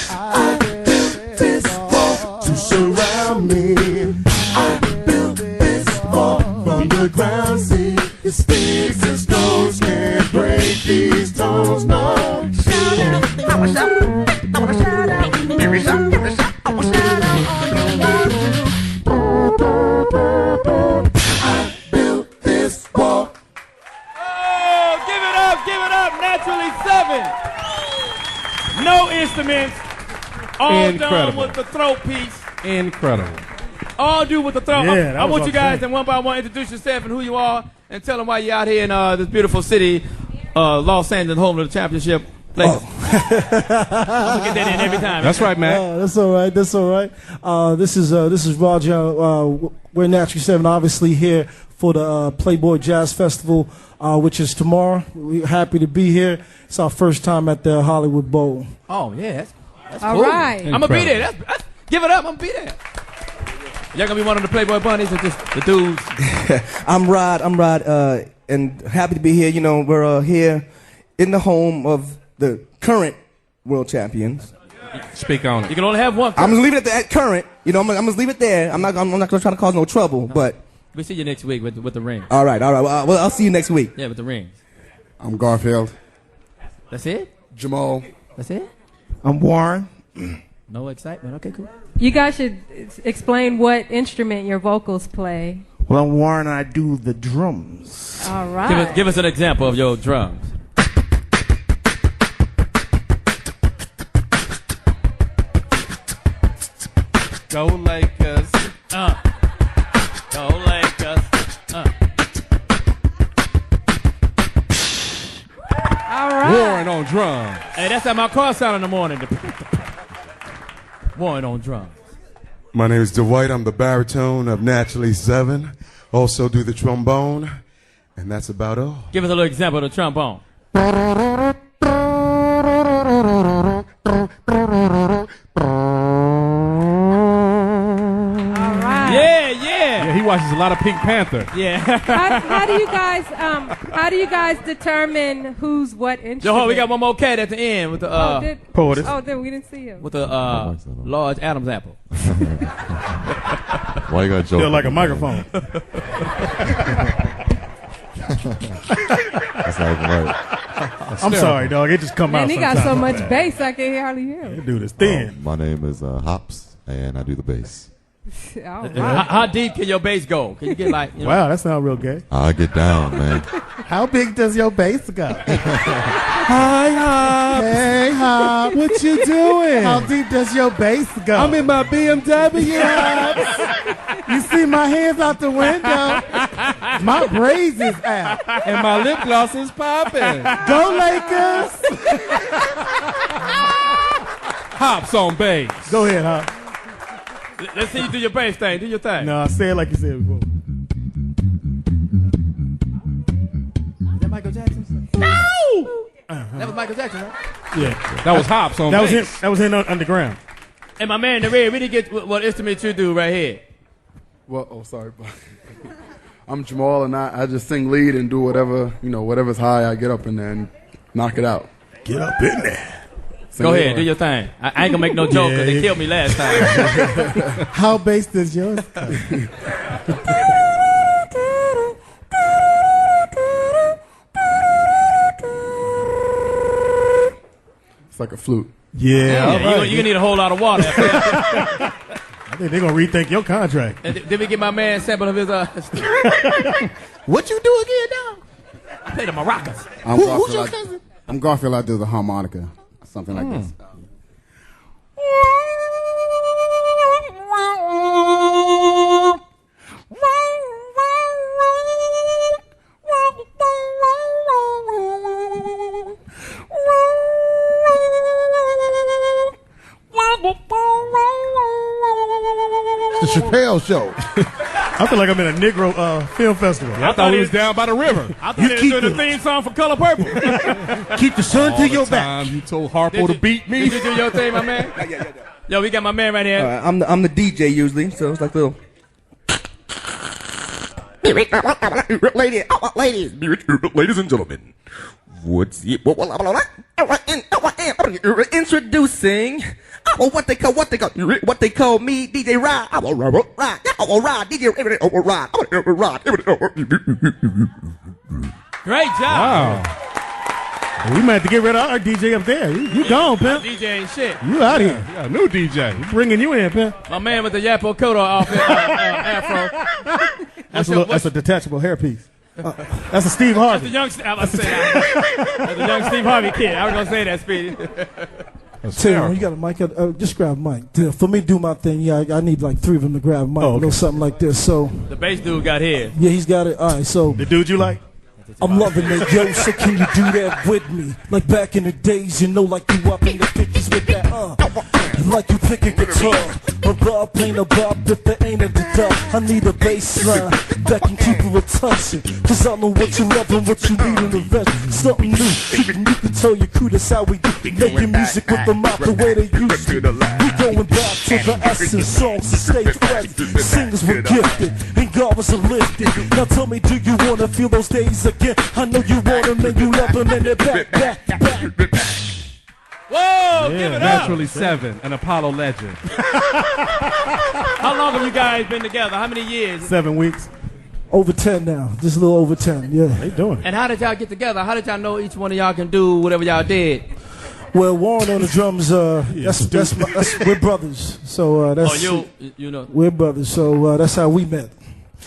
I built this wall to surround me. I built this wall from the ground. See, the sticks and stones can't break these tones. No. Shout out, I wanna shout out, I wanna shout out, every shout, I wanna shout out all around you. I built this wall. Oh, give it up, Naturally 7. No instruments. All done with the throat piece. Incredible. All do with the throat. Yeah, I want you guys to one by one introduce yourself and who you are and tell them why you're out here in this beautiful city, Los Angeles, home of the championship. I'm gonna get that in every time. That's right, Matt. That's all right. That's all right. This is Roger. We're Naturally 7, obviously here for the Playboy Jazz Festival, which is tomorrow. We're happy to be here. It's our first time at the Hollywood Bowl. Oh yeah, that's All cool. right. I'm gonna be there. That's, give it up. I'm gonna be there. Y'all gonna be one of the Playboy bunnies or just the dudes? I'm Rod, and happy to be here. You know, we're here in the home of the current world champions. Speak on it. You can only have one. I'm gonna leave it at that current. You know, I'm gonna leave it there. I'm not gonna try to cause no trouble, but. We'll see you next week with the ring. All right. Well, I'll see you next week. Yeah, with the rings. I'm Garfield. That's it? Jamal. That's it? I'm Warren. No excitement. Okay, cool. You guys should explain what instrument your vocals play. Well, I'm Warren and I do the drums. All right. Give us an example of your drums. Go Lakers. Go Lakers. All right. Warren on drums. Hey, that's how my car sound in the morning. Warren on drums. My name is Dwight. I'm the baritone of Naturally 7. Also do the trombone, and that's about all. Give us a little example of the trombone. Yeah, he watches a lot of Pink Panther. Yeah. How do you guys determine who's what instrument? Joe, we got one more cat at the end with the Poetess. Oh, then we didn't see him. with the large Adam's apple. Why you got joke? Feel like a microphone. That's not even right. I'm sorry, dog. It just come out. Man, he got sometimes. so much bass I can hardly hear him. That dude is thin. My name is Hops, and I do the bass. All right. How deep can your bass go? Can you get like? You know, Wow, that sounds real gay. I get down, man. How big does your bass go? Hi, Hop. Hey, Hop. What you doing? How deep does your bass go? I'm in my BMW, Hops. You see my hands out the window. My braids is out. And my lip gloss is popping. Go Lakers. Hops on bass. Go ahead, Hop. let's see you do your bass thing. Do your thing. No, say it like you said before. Is that Michael Jackson? No! That was Michael Jackson, right? Yeah. That was Hops on bass. That was in Underground. Hey, my man in the red, we didn't get what instrument you do right here. Well, sorry. I'm Jamal, and I just sing lead and do whatever, whatever's high, I get up in there and knock it out. Get up in there. Go ahead, do your thing. I ain't gonna make no joke because they killed me last time. How bass does yours go? It's like a flute. Yeah. You're gonna need a whole lot of water. I think they're going to rethink your contract. And did we get my man a sample of his What you do again now? I play the maracas. Who's your cousin? I'm Garfield. I do the harmonica, something like this. The Chappelle Show. I feel like I'm in a Negro film festival. I thought he was down by the river. I thought he was doing the theme song for Color Purple. Keep the sun to your back. You told Harpo to beat me. Did you do your thing, my man? Yeah. Yo, we got my man right here. I'm the DJ usually, so it's like little. Ladies and gentlemen, introducing what they call me, DJ Rod. I will ride, DJ Rod. Great job. Wow. We might have to get rid of our DJ up there. You gone, pimp. DJ ain't shit. You out here. Yeah, new DJ. We bringing you in, pimp. My man with the Yapo Kodo outfit, afro. That's a detachable hairpiece. That's a Steve Harvey. That's the young Steve Harvey kid. I was gonna say that, Speedy. Tim, you got a mic? Just grab a mic. For me to do my thing, yeah, I need like 3 of them to grab a mic. Oh, okay. Or something like this. So The bass dude got his. yeah, he's got it. All right, so The dude you like? I'm loving it, yo. So can you do that with me? Like back in the days, you know, like you up in the 50s with that, like you pick a guitar. A bob ain't a bob if there ain't a dub. I need a bass line that can keep you attention. Cause I know what you love and what you need in the vest. Something new, you can tell your crew that's how we do. Making music with the mouth the way they used to. We going back to the essence, songs and stage presence. Singers were gifted and God was lifted. Now tell me, do you wanna feel those days again? I know you want them and you love them and they're back. Whoa, give it up. Naturally 7, an Apollo legend. How long have you guys been together? How many years? 7 weeks. Over 10 now. Just a little over 10, yeah. How you doing? And how did y'all get together? How did y'all know each one of y'all can do whatever y'all did? Well, Warren on the drums, we're brothers. So that's you know. We're brothers, so that's how we met.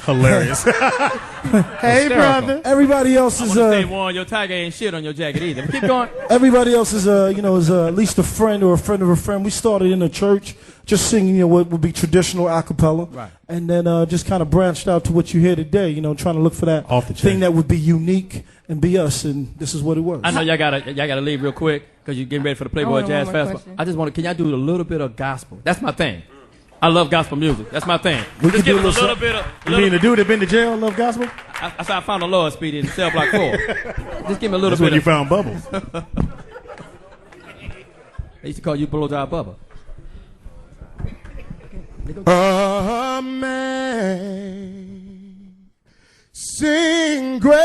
Hilarious. Hey, brother. Everybody else is say, Warren, your tiger ain't shit on your jacket either. Keep going. Everybody else is is at least a friend or a friend of a friend. We started in a church, just singing what would be traditional a cappella, right? And then just kind of branched out to what you hear today. Trying to look for that thing that would be unique and be us, and this is what it was. I know y'all gotta leave real quick because you're getting ready for the Playboy Jazz Festival. I just can y'all do a little bit of gospel? That's my thing. I love gospel music. That's my thing. We just can give do us a little bit of. You mean the dude that been to jail love gospel? I found the Lord, Speedy, in cell block 4. Just give me a little That's bit. when you found Bubbles. They used to call you Blowjob Bubba. Sing grace,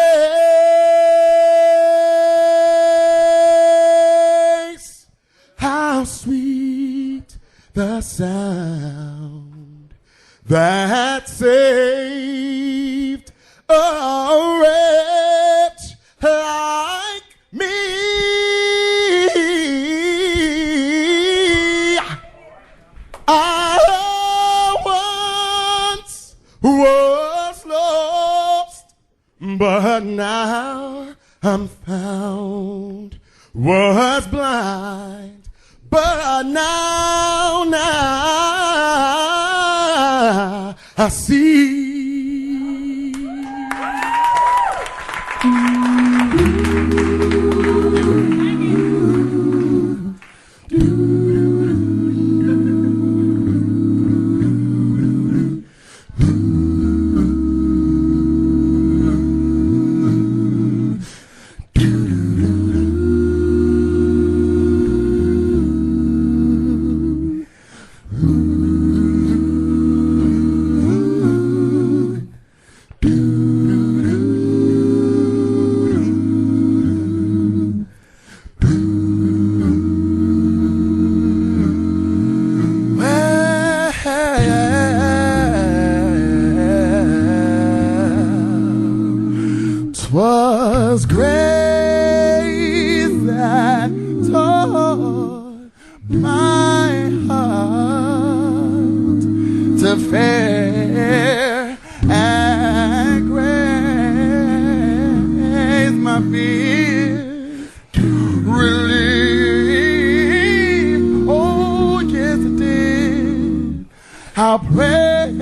how sweet the sound that saved a wretch like me. I once was lost, but now I'm found. Was blind, but now I see. Was grace that taught my heart to fare and grace my fears relief. Oh yes it did. How precious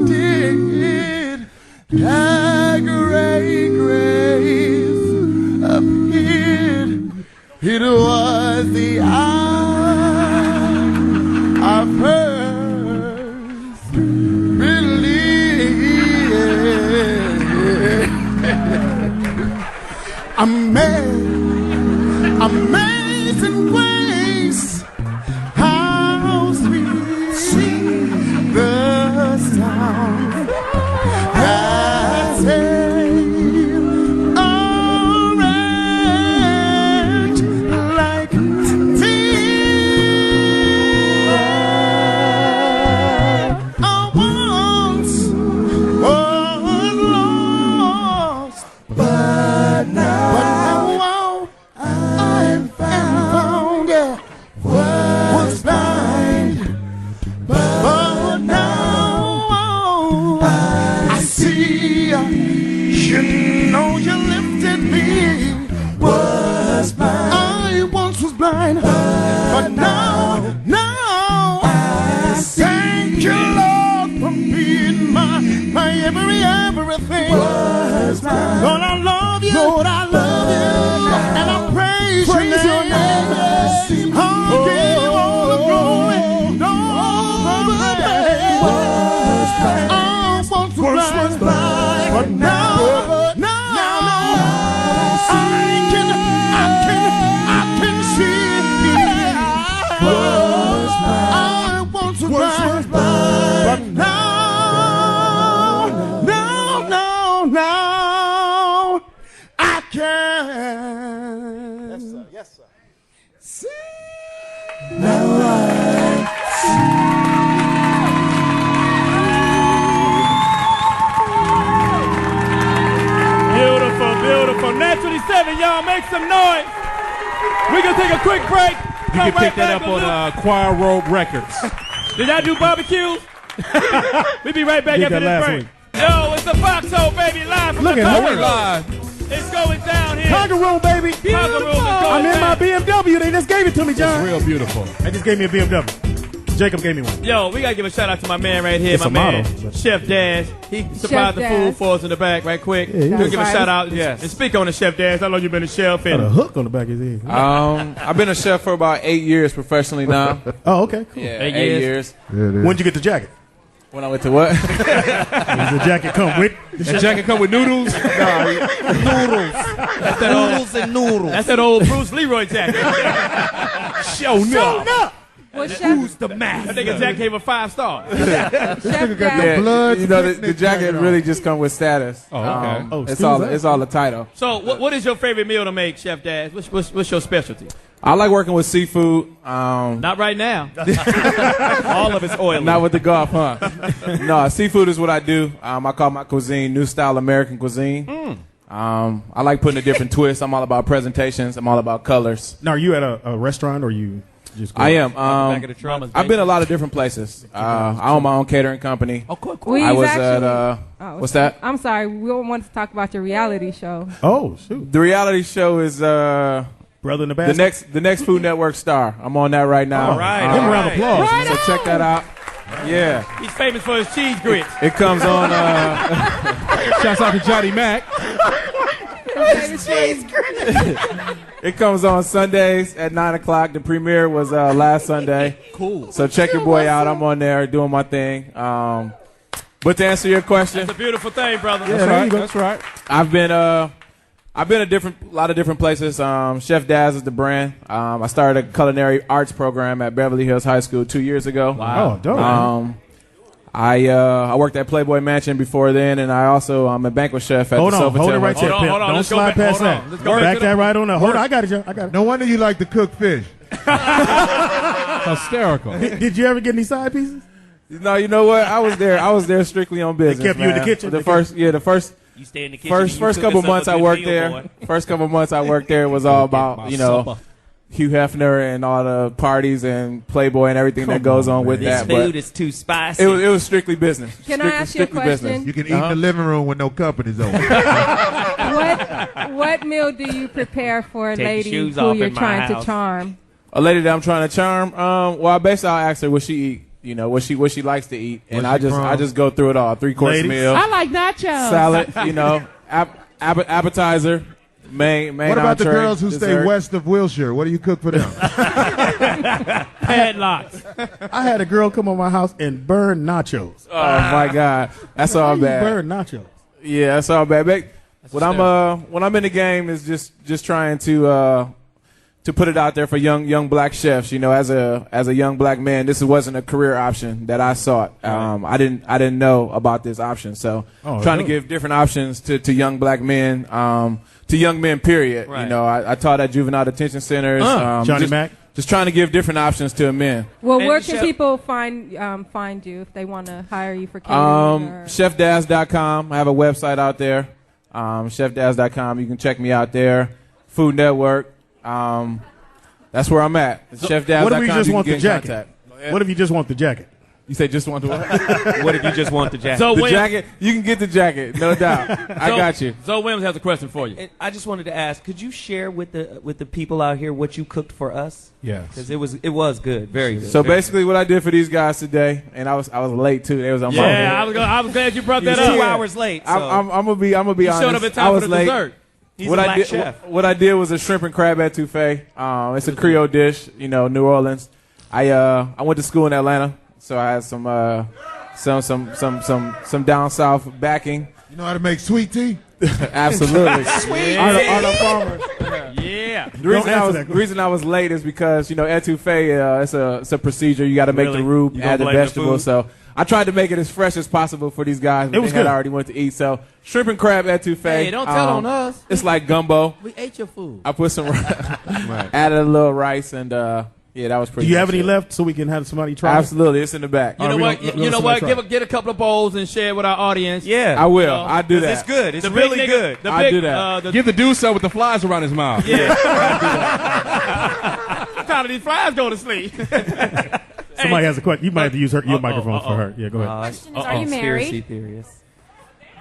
did that great grace appeared. It was the hour of first Amazing grace, how sweet the sound that saved a wretch like me. I once was lost, but now I'm found. Was blind, but now I see. You know you lifted me. Was blind. I once was blind, but now I thank you, Lord, for being my everything. Was blind. Lord, I love you. Lord, I love you, and I praise your name. I'll give you all the glory. All the praise. I once was blind, but now I can see. I once was blind, but now I can. Yes, sir. See. Now I Beautiful, beautiful. Naturally 7, y'all make some noise. We gonna take a quick break. You can pick that up on Choir Robe Records. Did y'all do barbecues? We be right back after this break. Yo, it's the Foxxhole, baby, live from Look the at Conga her. Room. It's going down here. Conga Room, baby. Conga Room is going I'm in down. my BMW. They just gave it to me, John. It's real beautiful. They just gave me a BMW. Jacob gave me one. Yo, we gotta give a shout out to my man right here, It's my a man, model. Chef Daz. He supplied the food for us in the back right quick. Yeah, We'll give a right. shout out. Yes. And speak on the Chef Daz. I know you've been a chef. Got a hook on the back of his head. I've been a chef for about 8 years professionally now. Oh, okay. Cool. Yeah, 8 8 years. When'd you get the jacket? When I went to what? Does the jacket come with? The jacket come with noodles? Noodles. That's that old, and noodles. That's that old Bruce Leroy jacket. Show up. Well, Who's the man? I think a jacket gave a 5 star. Yeah, blood you know the picnic jacket jacket really on. just come with status. Oh, okay. It's all the title. So, what is your favorite meal to make, Chef Daz? What's your specialty? I like working with seafood. Not right now. All of it's oily. Not with the golf, huh? No, seafood is what I do. I call my cuisine New Style American Cuisine. I like putting a different twist. I'm all about presentations. I'm all about colors. Now, are you at a restaurant or you just go I am. Back of the Traumas, I've been a lot of different places. I own my own catering company. Oh, cool. I was at what's that? I'm sorry, we don't want to talk about your reality show. Oh, shoot. The reality show is Brother in the Basket. the next Food Network star. I'm on that right now. All right. Give him a round of applause. So check that out. Yeah. He's famous for his cheese grits. It comes on. Shouts out to Johnny Mack. It comes on Sundays at 9 o'clock. The premiere was last Sunday. Cool. So check your boy out. I'm on there doing my thing. But to answer your question, That's a beautiful thing, brother. Yeah, That's there right. you go. That's right. I've been a lot of different places. Chef Daz is the brand. I started a culinary arts program at Beverly Hills High School 2 years ago. Wow. Oh, dope. I worked at Playboy Mansion before then, and I also I'm a banquet chef at Hold the on, Sofitel hold it right there, Hotel. Pimp. hold on, Don't let's go slide back- past hold on. that. Let's go back Back to that the- right on there. Hold on, I got it, John. I got it. No wonder you like to cook fish. Hysterical. Did you ever get any side pieces? No, you know what? I was there strictly on business. kept you in the man. kitchen? The They first You stay in the kitchen. first couple months I worked there. First couple months I worked there was all about Hugh Hefner and all the parties and Playboy and everying that goes on with This that. food But is too spicy. it was strictly business. Can I ask you a Strictly question? business. You can eat in the living room when no company's on. What meal do you prepare for a Take your lady shoes who off you're in my trying to house. charm? A lady that I'm trying to charm. Well, basically I'll ask her what she eat. You know what she likes to eat, and Where's she I from? just go through it all. 3-course Ladies? meal, like nachos. salad. Appetizer, main. What about the entree, girls who stay dessert. west of Wilshire? What do you cook for them? Padlocks. I had a girl come on my house and burn nachos. Oh my God, that's all bad. Burn nachos. Yeah, that's all bad. When I'm in the game is just trying to to put it out there for young black chefs. You know, as a young black man, this wasn't a career option that I sought. I didn't know about this option, so trying to give different options to young black men, to young men. Period. Right. You know, I taught at juvenile detention centers. Johnny Mack. Just trying to give different options to men. Well, where can people find you if they want to hire you for catering? ChefDaz.com. I have a website out there. ChefDaz.com. You can check me out there. Food Network. That's where I'm at. ChefDaz.com. What if we just you want can the get in jacket? contact. What if you just want the jacket? You say just want the what? What if you just want the jacket? So the jacket, you can get the jacket, no doubt. I got you. Zo Williams has a question for you. And I just wanted to ask, could you share with the people out here what you cooked for us? Yes. Because it was good, very good. So very basically, what I did for these guys today, and I was late too. They was on my Yeah, I was glad you brought that up. 2 hours late. So. I'm gonna be honest. You showed up in time I was for the late. dessert. He's a black chef. What I did was a shrimp and crab etouffee. It's a Creole dish, you know, New Orleans. I went to school in Atlanta, so I had some down south backing. You know how to make sweet tea? Absolutely. Sweet Arnold Palmer. Yeah. The reason I was late is because, you know, etouffee, it's a procedure. You got to make the roux, add the vegetables. So I tried to make it as fresh as possible for these guys, but they had already went to eat. So shrimp and crab etouffee. Hey, don't tell on us. It's like gumbo. We ate your food. I put some, added a little rice, and yeah, that was pretty. Do you have much any it. left so we can have somebody try? Absolutely, it's in the back. You know what? You know what? Get a couple of bowls and share it with our audience. Yeah, I will. I do that. It's good. It's The really big good. nigga- I do that. Give the dude some with the flies around his mouth. Yeah. How do these flies go to sleep? Somebody has a question. You might have to use your microphone for her. Yeah, go ahead. Question is, are you married? Conspiracy theorist.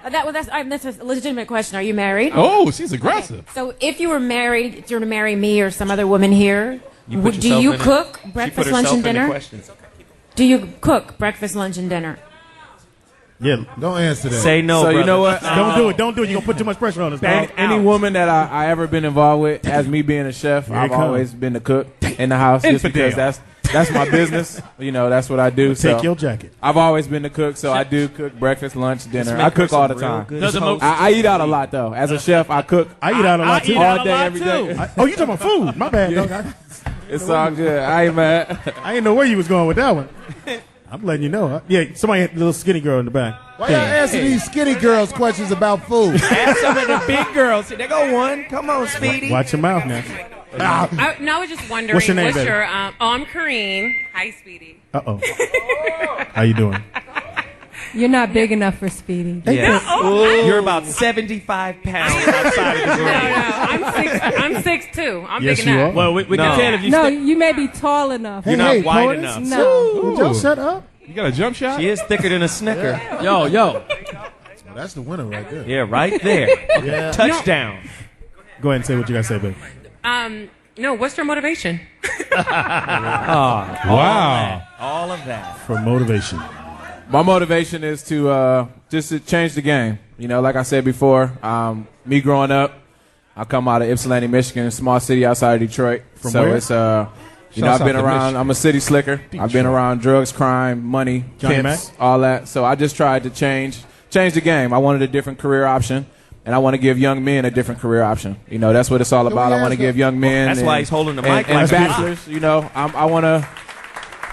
That's a legitimate question. Are you married? Oh, she's aggressive. So if you were married, if you were to marry me or some other woman here, You put do yourself you in it. cook She breakfast, put lunch, herself and in the dinner? questions. Do you cook breakfast, lunch, and dinner? Yeah, don't answer that. Say no, So brother. you know what? Don't do it. Don't do it. You're gonna put too much pressure on us. Any woman that I ever been involved with, as me being a chef, Here it I've comes. always been the cook in the house, just Infidel. because that's my business. You know, that's what I do. Take so your jacket. I've always been the cook, so I do cook breakfast, lunch, dinner. I cook all the time. Doesn't I eat out a lot though. As a chef, I cook. I eat out a lot too. all day, every day. Oh, you talking about food? My bad. Yeah. Dog. It's all good. I ain't mad. I didn't know where you was going with that one. I'm letting you know. Yeah, somebody had the little skinny girl in the back. Why y'all answer these skinny girls questions about food? Ask some of the big girls. There go one. Come on, Speedy. Watch your mouth now. I was just wondering, What's your name, baby? I'm Kareem. Hi, Speedy. Uh-oh. How you doing? You're not big enough for Speedy. Yes. You're about 75 pounds outside of the No, ring. I'm 6'2". I'm Yes, big you enough. are. Well, we can tell if you No, you may be tall enough. Hey, You're not hey, wide Poetess? enough. No. Would y'all shut up? You got a jump shot? She is thicker than a Snicker. Yo. Well, that's the winner right there. Yeah, right there. Yeah. Touchdown. Go ahead and say what you got to say, baby. No, what's your motivation? Wow. All of that. For motivation. My motivation is to just to change the game. You know, like I said before, me growing up, I come out of Ypsilanti, Michigan, a small city outside of Detroit. From so where? it's you know, Shouts I've been out to around. Michigan. I'm a city slicker. I've been around drugs, crime, money, Johnny pimps, Mack? all that. So I just tried to change the game. I wanted a different career option. And I want to give young men a different career option. You know, that's what it's all about. I want to give young men. That's why he's holding the mic and like that. bachelors. You know, I want to.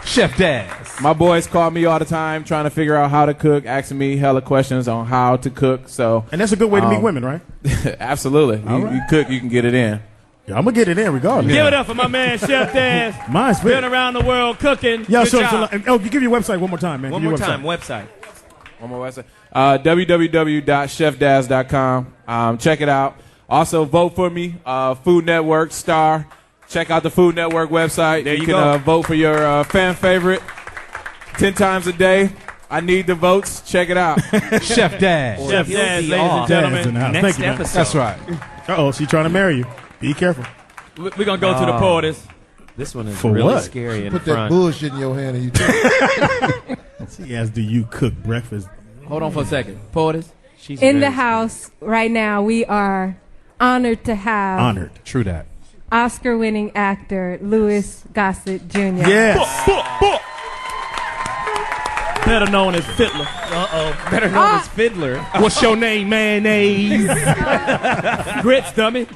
Chef Daz. My boys call me all the time trying to figure out how to cook, asking me hella questions on how to cook. So, And that's a good way to meet women, right? absolutely. You cook, you can get it in. Yeah, I'm going to get it in regardless. Give it up for my man, Chef Daz. Mine's Been around the world cooking. Yeah, Good so, job. you give your website one more time, man. One Give more your time, website. website. One more website. www.chefdaz.com. Check it out. Also, vote for me. Food Network star. Check out the Food Network website. There you can go. Vote for your fan favorite 10 times a day. I need the votes. Check it out. Chef Daz. Chef He'll Daz, be ladies off. and gentlemen. Daz in the house. Next Thank you, man. episode. That's right. Uh-oh, she's trying to marry you. Be careful. We're going to go to the Poetess. This one is For really what? scary in Put that front. bullshit in your hand and you take it. She asked, do you cook breakfast? Hold on for a second. Poetess. She's In the very house right now, we are honored to have Honored. True that. Oscar-winning actor Louis Gossett Jr. Yes. Better known as Fiddler. better known as Fiddler. What's your name, mayonnaise? Grits, dummy.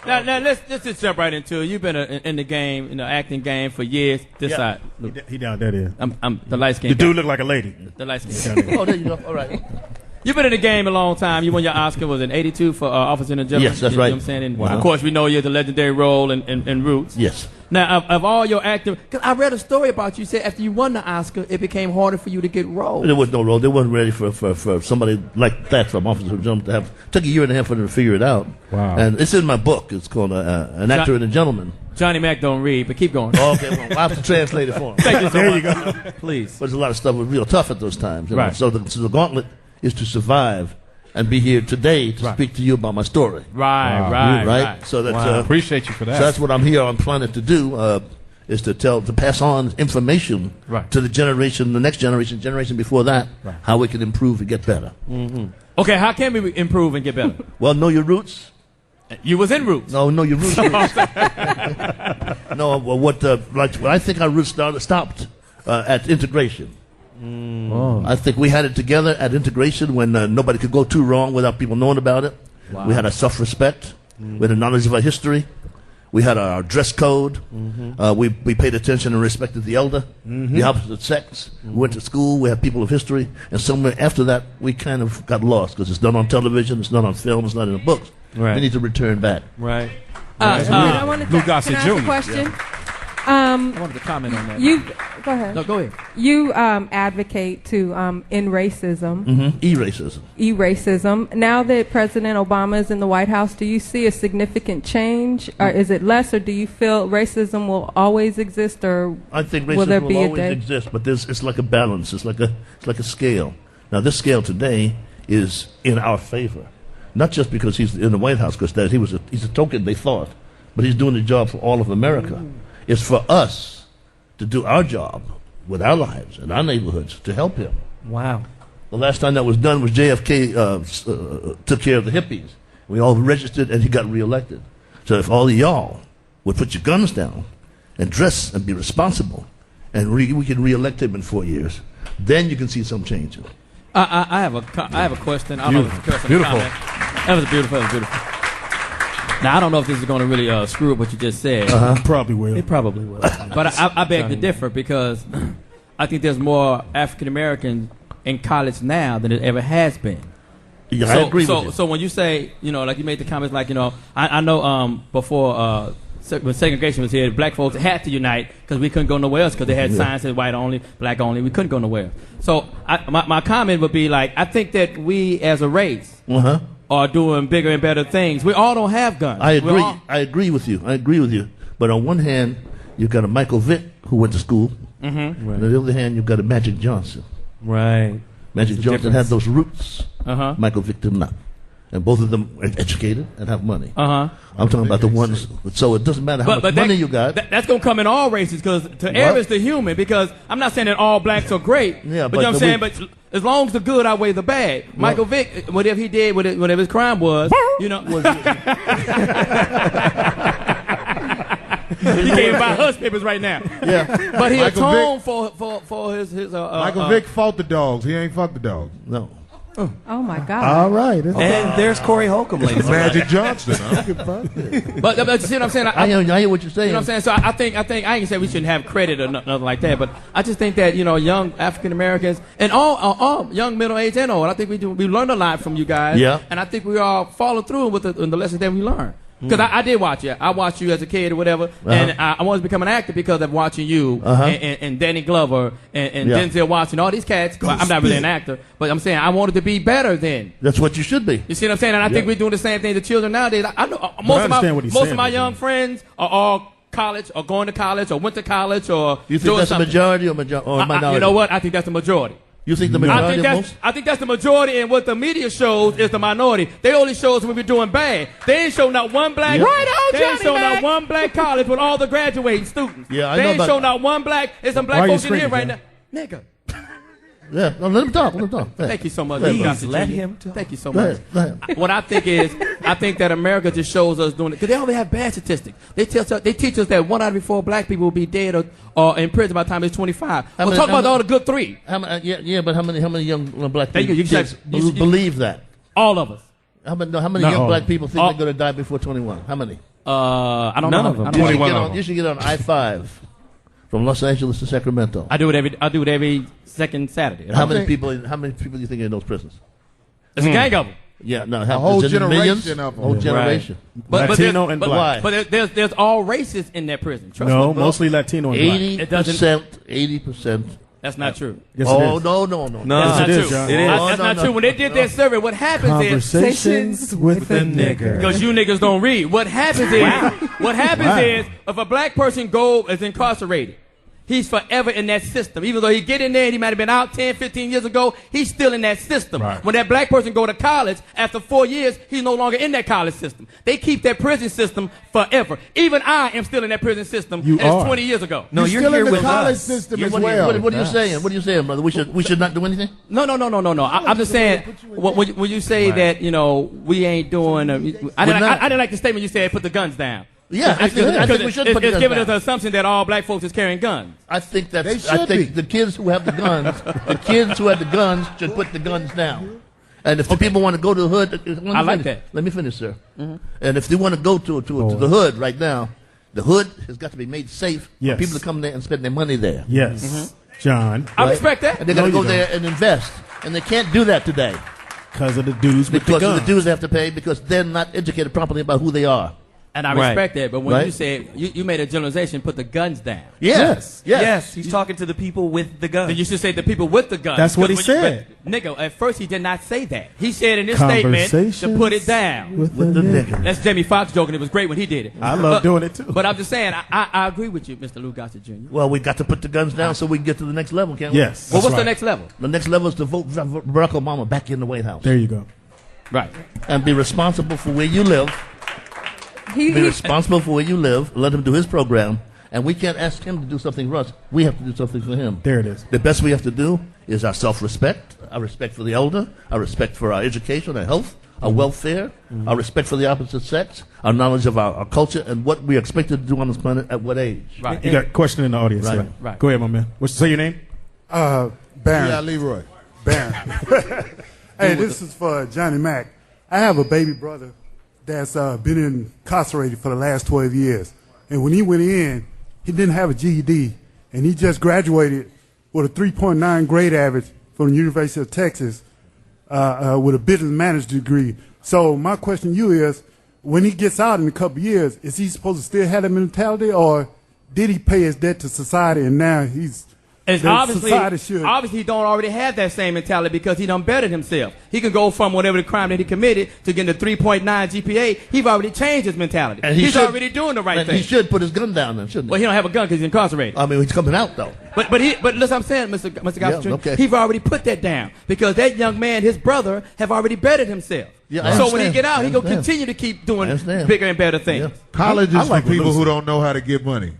Now let's just jump right into it. You've been in the game, in the acting game for years. This side. He down there. Is. I'm the light skin. The dude look like a lady. The light skin. Oh, there you go. All right. You've been in the game a long time. You won your Oscar, was in '82 for Officer in the Gentleman? Yes, that's you know right. what I'm saying? And Wow. of course, we know you the legendary role in Roots. Yes. Now, of all your acting, because I read a story about you said after you won the Oscar, it became harder for you to get roles. There was no role. They wasn't ready for somebody like that from Officer Jump to have. Took a year and a half for them to figure it out. Wow. And it's in my book. It's called An Actor and a Gentleman. Johnny Mack don't read, but keep going. Okay, well, I'll have to translate it for him. Thank you so There much. you go. Please. But there's a lot of stuff was real tough at those times. You know? Right. So the gauntlet is to survive and be here today to speak to you about my story. Right. So that's appreciate you for that. So that's what I'm here on planet to do. Is to pass on information to the next generation before that, how we can improve and get better. Mm-hmm. Okay, how can we improve and get better? Well, know your roots. You was in Roots. No, know your roots. No, what I think our roots stopped at integration. Oh. I think we had it together at integration when nobody could go too wrong without people knowing about it. Wow. We had a self-respect. We had a knowledge of our history. We had our dress code. We paid attention and respected the elder, the opposite sex. We went to school. We had people of history. And somewhere after that, we kind of got lost because it's done on television. It's not on film. It's not in the books. Right. We need to return back. Right. I wanted to Louis Gossett can I ask a Jr. question. I wanted to comment on that. Go ahead. No, go ahead. You advocate to end racism. E-racism. E-racism. Now that President Obama is in the White House, do you see a significant change, or is it less, or do you feel racism will always exist, or I think will there racism be will a always day? exist, but it's like a balance. It's like a scale. Now, this scale today is in our favor, not just because he's in the White House, because he's a token, they thought, but he's doing the job for all of America. It's for us to do our job with our lives and our neighborhoods to help him. Wow. The last time that was done was JFK took care of the hippies. We all registered and he got reelected. So if all of y'all would put your guns down and dress and be responsible, and we can reelect him in 4 years, then you can see some changes. I have a question. I don't know if it's a question or a comment. That was beautiful. Now, I don't know if this is going to really screw up what you just said. Probably will. It probably will. But I beg to differ because I think there's more African Americans in college now than it ever has been. Yeah, I agree with you. So when you say, like you made the comments like, I know before when segregation was here, black folks had to unite because we couldn't go nowhere else because they had signs that said white only, black only. We couldn't go nowhere. So my comment would be like, I think that we as a race are doing bigger and better things. We all don't have guns. I agree. I agree with you. But on one hand, you've got a Michael Vick who went to school. And on the other hand, you've got a Magic Johnson. Right. Magic Johnson had those roots. Michael Vick did not. And both of them are educated and have money. I'm talking about the ones. So it doesn't matter how much money you got. That's going to come in all races because to err is the human. Because I'm not saying that all blacks are great. Yeah, but you know what I'm saying? But as long as the good outweigh the bad. Michael Vick, whatever he did, whatever his crime was, He can't buy hush papers right now. Yeah. But he Michael atoned for his Michael Vick fought the dogs. He ain't fucked the dogs. No. Oh my God! All right, and there's Corey Holcomb, ladies. Magic Johnson. I don't give a fuck. But you see what I'm saying? I hear what you're saying. You know what I'm saying? So I think I ain't say we shouldn't have credit or nothing like that. But I just think that young African Americans and all young middle age and old, I think we learned a lot from you guys. Yeah. And I think we all follow through with the lessons that we learned. Because I did watch you. I watched you as a kid or whatever. And I wanted to become an actor because of watching you and Danny Glover and Denzel Washington, all these cats. I'm not really an actor, but I'm saying I wanted to be better then. That's what you should be. You see what I'm saying? And I think we're doing the same thing to children nowadays. I know most of my young friends are all college or going to college or went to college or You think that's something. a majority or minority? You know what? I think that's the majority. You think the majority I think that's the majority, and what the media shows is the minority. They only show us when we're doing bad. They ain't show not one black. Yep. Right on, They ain't Johnny show Mack. not one black college with all the graduating students. Yeah, I they know ain't about show that. not one black. There's some black Why are you folks in here right screaming, now. Nigga. Yeah, no, let him talk. Thank you so much. Please, Gossett let Jr. him talk. Thank you so Go much. ahead, go ahead. What I think is, I think that America just shows us doing it because they always have bad statistics. They teach us that 1 out of 4 black people will be dead or in prison by the time they're 25. We'll talk about all the good 3. But how many young black Thank people you. kids believe that? All of us. How many Not young all. black people think they're going to die before 21? How many? I don't know. None of them. You should get on I-5 from Los Angeles to Sacramento. I do it every second Saturday. How many people do you think are in those prisons? There's a gang of them. Yeah, no, a whole generation millions? of them. Whole generation. But Latino and black. But there's all races in that prison. Trust me. No, mostly Latino and black. 80%. That's not true. Yes, oh, it is. No. That's not true. John. It is. That's not true. When they did their survey, what happens Conversations with a nigger. Because you niggas don't read. What happens is if a black person is incarcerated, he's forever in that system. Even though he get in there and he might have been out 10, 15 years ago, he's still in that system. Right. When that black person go to college, after 4 years, he's no longer in that college system. They keep that prison system forever. Even I am still in that prison system, and it's 20 years ago. No, you're still in the college system as well. What are you saying? What are you saying, brother? We should not do anything? No. I'm just saying, when you say that, we ain't doing... I didn't like the statement you said, put the guns down. Yeah, I think we should put the guns It's giving us down. the assumption that all black folks is carrying guns. I think the kids who have the guns, should put the guns down. And if the people want to go to the hood, Let me finish, sir. Mm-hmm. And if they want to go to the hood right now, the hood has got to be made safe for people to come there and spend their money there. Yes, John. I respect that. And they're going to go there and invest, and they can't do that today because of the dues. Because of the dues they have to pay because they're not educated properly about who they are. And I respect that, but when you said you made a generalization, put the guns down. Yes. He's talking to the people with the guns. Then you should say the people with the guns. That's what he said. Nigga, at first he did not say that. He said in his statement to put it down. With the nigga. That's Jamie Foxx joking. It was great when he did it. I love doing it too. But I'm just saying, I agree with you, Mr. Louis Gossett Jr. Well, we got to put the guns down so we can get to the next level, can't we? Yes. Well, what's the next level? The next level is to vote Barack Obama back in the White House. There you go. Right. And be responsible for where you live. Be responsible for where you live. Let him do his program. And we can't ask him to do something for us. We have to do something for him. There it is. The best we have to do is our self-respect, our respect for the elder, our respect for our education, our health, our welfare, our respect for the opposite sex, our knowledge of our culture, and what we are expected to do on this planet at what age. Right. You got a question in the audience. Right. Sir. Right. Go ahead, my man. Say your name? Baron. Yeah, Leroy. Baron. Hey, this is for Johnny Mack. I have a baby brother that's been incarcerated for the last 12 years. And when he went in, he didn't have a GED, and he just graduated with a 3.9 grade average from the University of Texas with a business management degree. So my question to you is, when he gets out in a couple of years, is he supposed to still have that mentality, or did he pay his debt to society and now he's... Obviously, he don't already have that same mentality because he done bettered himself. He can go from whatever the crime that he committed to getting a 3.9 GPA. He's already changed his mentality. And he's already doing the right thing. He should put his gun down then, shouldn't he? Well, he don't have a gun because he's incarcerated. I mean, he's coming out though. But listen, I'm saying, Mr. Gossett Jr., okay. he's already put that down because that young man, his brother, have already bettered himself. Yeah, so when he get out, he gonna continue to keep doing bigger and better things. Yeah. College is for people who don't know how to get money.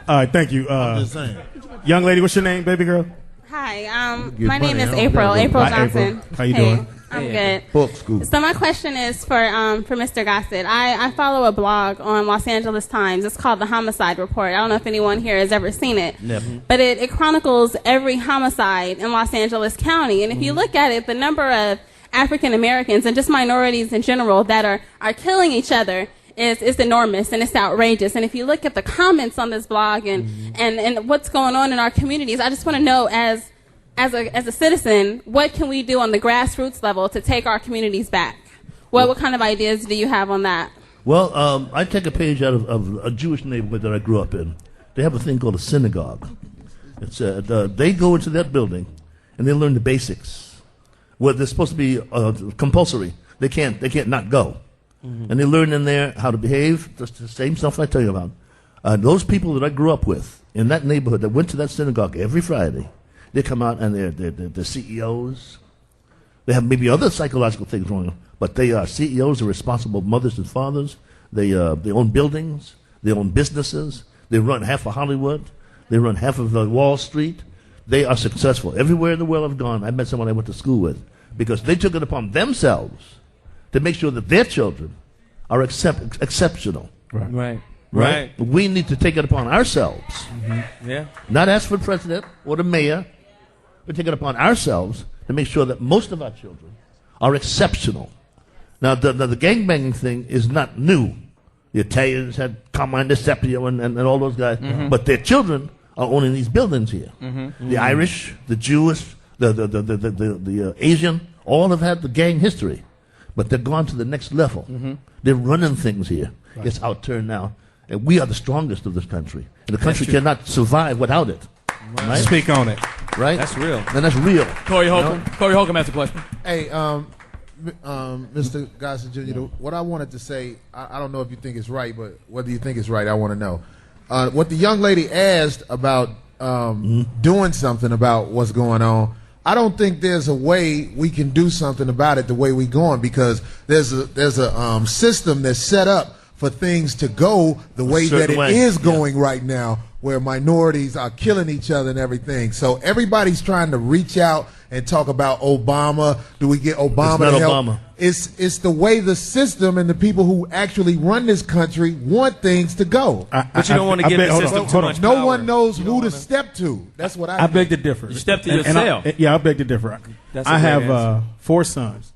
All right, thank you. I'm just saying. Young lady, what's your name, baby girl? Hi, my name is April Johnson. How you doing? I'm good. So my question is for Mr. Gossett. I follow a blog on Los Angeles Times. It's called The Homicide Report. I don't know if anyone here has ever seen it. Never. But it chronicles every homicide in Los Angeles County. And if you look at it, the number of African Americans and just minorities in general that are killing each other is enormous and it's outrageous. And if you look at the comments on this blog and what's going on in our communities, I just want to know as a citizen, what can we do on the grassroots level to take our communities back? What kind of ideas do you have on that? Well, I take a page out of a Jewish neighborhood that I grew up in. They have a thing called a synagogue. It's they go into that building and they learn the basics. Well, they're supposed to be compulsory. They can't not go. Mm-hmm. And they learn in there how to behave, just the same stuff I tell you about. Those people that I grew up with in that neighborhood that went to that synagogue every Friday, they come out and they're CEOs. They have maybe other psychological things wrong, but they are CEOs, they're responsible mothers and fathers. They own buildings, they own businesses, they run half of Hollywood, they run half of Wall Street. They are successful. Everywhere in the world I've gone, I met someone I went to school with because they took it upon themselves to make sure that their children are exceptional. Right. We need to take it upon ourselves. Mm-hmm. Yeah. Not ask for the president or the mayor, but take it upon ourselves to make sure that most of our children are exceptional. Now, the gangbanging thing is not new. The Italians had Carmine de Sepio and all those guys. But their children are owning these buildings here. The Irish, the Jewish, the Asian, all have had the gang history. But they're gone to the next level. They're running things here. Right. It's our turn now. And we are the strongest of this country. And the country cannot survive without it. Right? Speak on it. Right? That's real. And that's real. Corey Holcomb. Corey Holcomb has a question. Hey, Mr. Gossett Jr., what I wanted to say, I don't know if you think it's right, but whether you think it's right, I want to know. What the young lady asked about doing something about what's going on, I don't think there's a way we can do something about it the way we're going, because there's a system that's set up for things to go the way that it is going right now, where minorities are killing each other and everything. So everybody's trying to reach out and talk about Obama. Do we get Obama to help? Obama. It's the way the system and the people who actually run this country want things to go. But you don't want to give the system too much No power. one knows who to step to. That's what I beg to differ. You step to yourself. I beg to differ. I have 4 sons.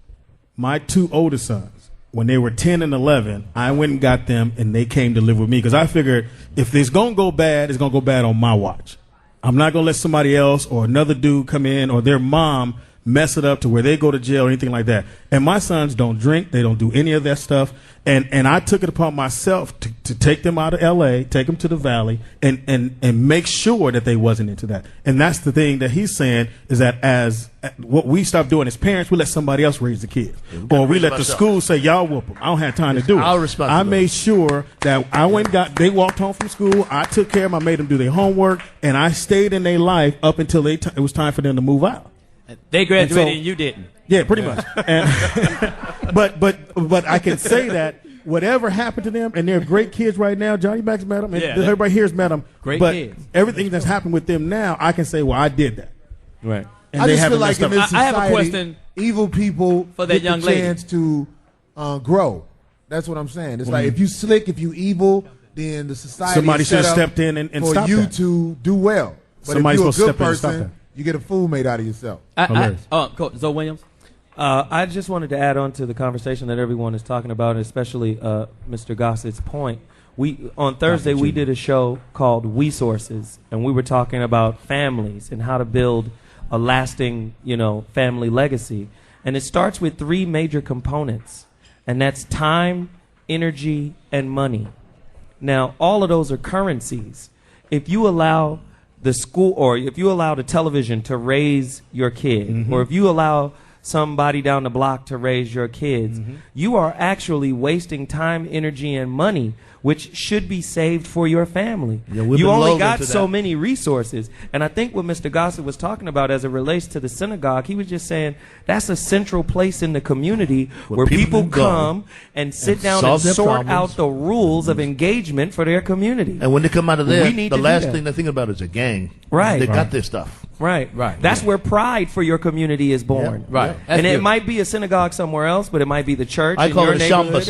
My 2 oldest sons, when they were 10 and 11, I went and got them, and they came to live with me because I figured if it's going to go bad, it's going to go bad on my watch. I'm not going to let somebody else or another dude come in or their mom mess it up to where they go to jail or anything like that. And my sons don't drink. They don't do any of that stuff. And I took it upon myself to take them out of L.A., take them to the Valley, and make sure that they wasn't into that. And that's the thing that he's saying is that as what we stop doing as parents, we let somebody else raise the kids. Or we let the school say, y'all whoop them. I don't have time to do it. I made sure that I went and they walked home from school. I took care of them. I made them do their homework. And I stayed in their life up until it was time for them to move out. They graduated and you didn't. Yeah, pretty much. And but I can say that whatever happened to them, and they're great kids right now. Johnny Mack's met them, and everybody here's met them. Great but kids. Everything that's happened with them now, I can say, well, I did that. Right. And I they just feel haven't like messed in up. this society, I have a question evil people for that get young the lady. chance to grow. That's what I'm saying. It's like if you slick, if you evil, then the society Somebody is set should have up stepped in and for stopped you that. to do well. But Somebody's if you're a supposed to good step in and stop person, that. you get a fool made out of yourself. Zo Williams. I just wanted to add on to the conversation that everyone is talking about, especially Mr. Gossett's point. On Thursday, we did a show called We Sources, and we were talking about families and how to build a lasting, family legacy. And it starts with 3 major components, and that's time, energy, and money. Now, all of those are currencies. If you allow the school, or if you allow the television to raise your kid, or if you allow somebody down the block to raise your kids, you are actually wasting time, energy, and money, which should be saved for your family. You only got so many resources. And I think what Mr. Gossett was talking about as it relates to the synagogue, he was just saying that's a central place in the community where people come and sit down and sort out the rules of engagement for their community. And when they come out of there, the last thing they think about is a gang. Right. They got their stuff. Right. That's where pride for your community is born. Right. And it might be a synagogue somewhere else, but it might be the church in your neighborhood.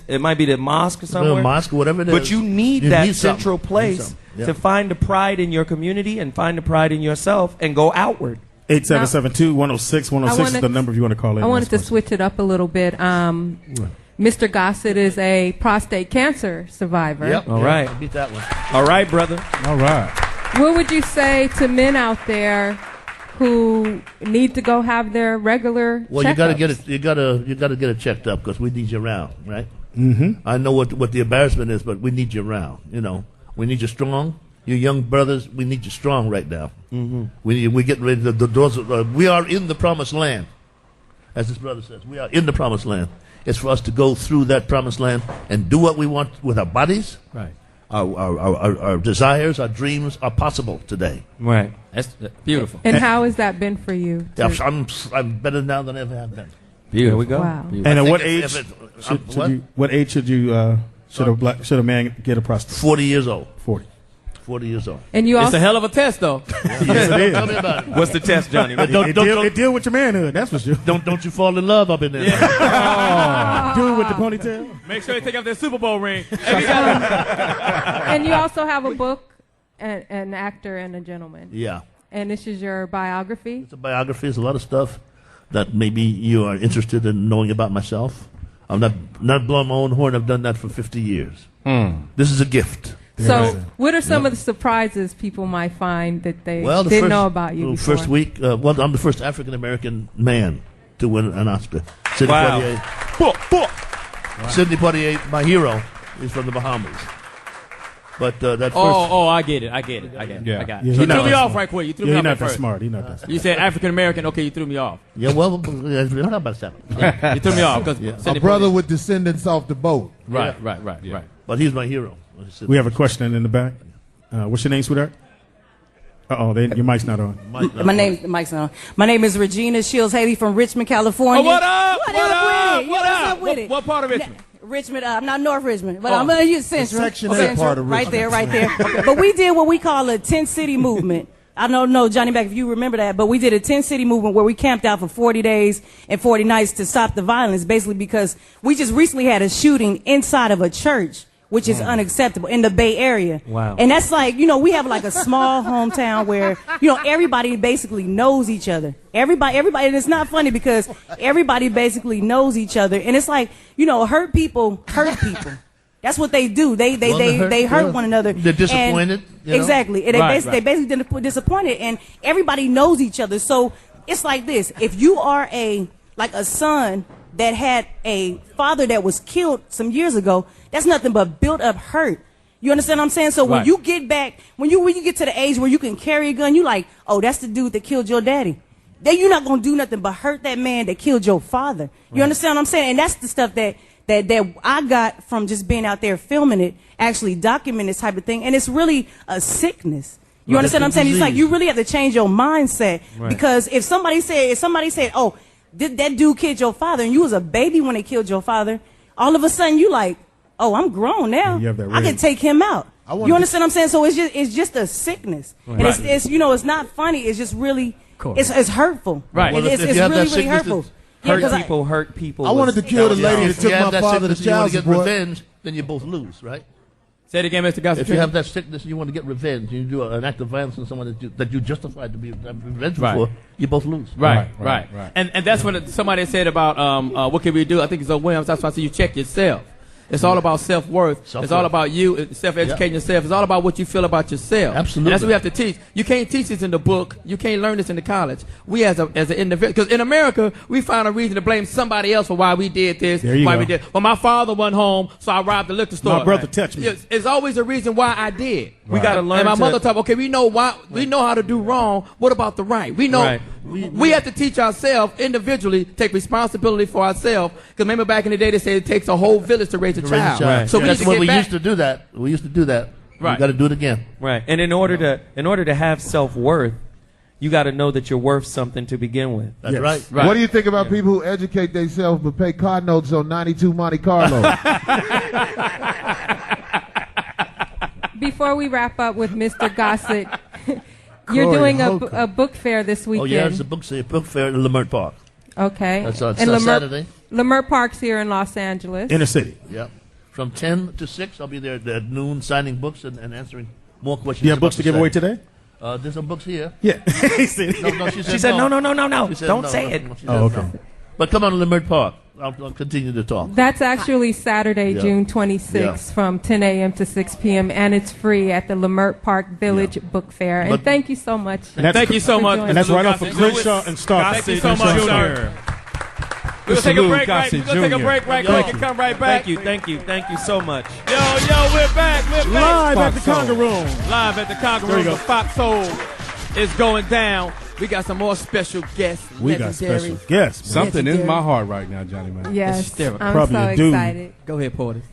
It might be the mosque somewhere. Mosque, whatever it is. But you need that central place to find the pride in your community and find the pride in yourself and go outward. 8772-106-106 is the number if you want to call in. I wanted to switch it up a little bit. Mr. Gossett is a prostate cancer survivor. Yep. All right. I beat that one. All right, brother. All right. What would you say to men out there who need to go have their regular Well, checkups? you got to get it. You got to get it checked up because we need you around, right? I know what the embarrassment is, but we need you around. We need you strong. You young brothers, we need you strong right now. We're getting ready. The doors. We are in the promised land, as this brother says. We are in the promised land. It's for us to go through that promised land and do what we want with our bodies. Right. Our desires, our dreams are possible today. Right. That's beautiful. And how has that been for you? I'm better now than I ever have been. Here we go. Wow. And at what age should a man get a prostate? 40 years old. 40 years old. And you It's a hell of a test, though. Yes, it is. Tell me about it. What's the test, Johnny? It deal with your manhood. That's for sure. Don't you fall in love up in there. Dude with the ponytail. Make sure you take out that Super Bowl ring. And you also have a book, an actor and a gentleman. Yeah. And this is your biography? It's a biography. It's a lot of stuff that maybe you are interested in knowing about myself. I'm not blowing my own horn. I've done that for 50 years. This is a gift. So, what are some of the surprises people might find that they didn't know about you before? First week, I'm the first African-American man to win an Oscar. Sidney Poitier. Sidney Poitier, my hero, is from the Bahamas. But that first... I get it. Yeah. I got it. You threw me off right quick. You threw me off not that first. smart. He's not that smart. You said African-American. Okay, you threw me off. Yeah, well, how about that? You threw me off. A brother with descendants off the boat. Right. But he's my hero. We have a question in the back. What's your name, sweetheart? Your mic's not on. Mic's not on. My name is Regina Shields Haley from Richmond, California. What up? What's up with it? What part of Richmond? Richmond, I'm not North Richmond, but I'm going to use Central. Section A part of Richmond. Right there. But we did what we call a 10-city movement. I don't know, Johnny Mack, if you remember that, but we did a 10-city movement where we camped out for 40 days and 40 nights to stop the violence, basically because we just recently had a shooting inside of a church, which is unacceptable in the Bay Area. Wow. And that's like, we have like a small hometown where, everybody basically knows each other. Everybody, and it's not funny because everybody basically knows each other. And it's like, hurt people hurt people. That's what they do. They hurt one another. They're disappointed. Exactly. And they basically disappointed, and everybody knows each other. So it's like this. If you are a son that had a father that was killed some years ago, that's nothing but built up hurt. You understand what I'm saying? So when you get back, when you get to the age where you can carry a gun, you like, oh, that's the dude that killed your daddy. Then you're not gonna do nothing but hurt that man that killed your father. You understand what I'm saying? And that's the stuff that I got from just being out there filming it, actually documenting this type of thing. And it's really a sickness. You understand what I'm saying? It's like you really have to change your mindset because if somebody said, oh, that dude killed your father, and you was a baby when they killed your father, all of a sudden you like, oh, I'm grown now. I can take him out. You understand what I'm saying? So it's just a sickness. And it's it's not funny. It's just really it's hurtful. Right. Well, it's really hurtful. Hurt people. I wanted to kill the lady that took my father to child get support. revenge, then you both lose, right? Say it again, Mr. Gossett. If you have that sickness and you want to get revenge, you do an act of violence on someone that you justified to be revengeful for, you both lose. Right. And that's when somebody said about what can we do? I think it's Zo Williams. That's why I say you check yourself. It's all about self-worth. It's all about you, self-educating yourself. It's all about what you feel about yourself. Absolutely. And that's what we have to teach. You can't teach this in the book. You can't learn this in the college. We as an individual, because in America, we find a reason to blame somebody else for why we did this, we did. Well, my father went home, so I robbed the liquor store. My brother touched me. It's always a reason why I did. We got to learn. And my mother taught, okay, we know why. We know how to do wrong. What about the right? We know. We have to teach ourselves individually, take responsibility for ourselves. Because remember back in the day, they said it takes a whole village to raise a child. Right. So that's when we used to do that. We used to do that. Right. We got to do it again. Right. And in order to have self-worth, you got to know that you're worth something to begin with. That's right. What do you think about people who educate themselves but pay car notes on 92 Monte Carlo? Before we wrap up with Mr. Gossett, you're doing a book fair this weekend. Oh, yeah, it's a book fair in Leimert Park. Okay. That's on Saturday. Leimert Park's here in Los Angeles. Inner city. Yeah. From 10 to 6, I'll be there at noon signing books and answering more questions. Do you have books to give away today? There's some books here. Yeah. She said no. Don't say it. Okay. But come on to Leimert Park. I'll continue to talk. That's actually Saturday, June 26th from 10 a.m. to 6 p.m. and it's free at the Leimert Park Village Book Fair. And thank you so much. Thank you so much. And that's right off of Crenshaw and Stark. Thank you so much, sir. We're going to take a break right quick and come right back. Thank you so much. Yo, we're back. Live at the Conga Room. Live at the Conga Room. The Foxxhole is going down. We got some more special guests. We got special guests. Something in my heart right now, Johnny Mack. Yes, I'm Probably so a dude. excited. Go ahead, Poetess.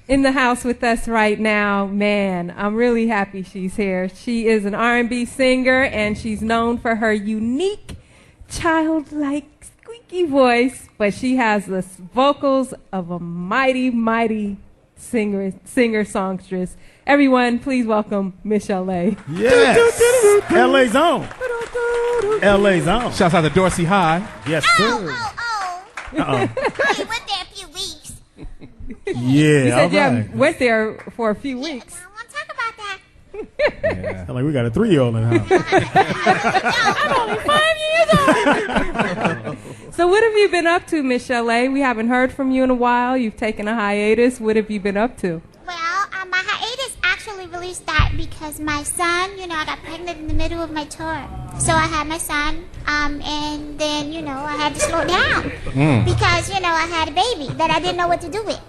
In the house with us right now, man, I'm really happy she's here. She is an R&B singer, and she's known for her unique, childlike, squeaky voice, but she has the vocals of a mighty, mighty singer-songstress. Everyone, please welcome Michel'le. Yes. LA's on. LA's on. Shouts out to Dorsey High. Yes, sir. I went there a few weeks. Yeah. You said went there for a few weeks. I want to talk about that. Yeah. Like we got a 3-year-old in the house. I'm only 5 years old. So what have you been up to, Michel'le? We haven't heard from you in a while. You've taken a hiatus. What have you been up to? Well, my hiatus actually really started because my son, I got pregnant in the middle of my tour. So I had my son, and then, I had to slow down because, I had a baby that I didn't know what to do with.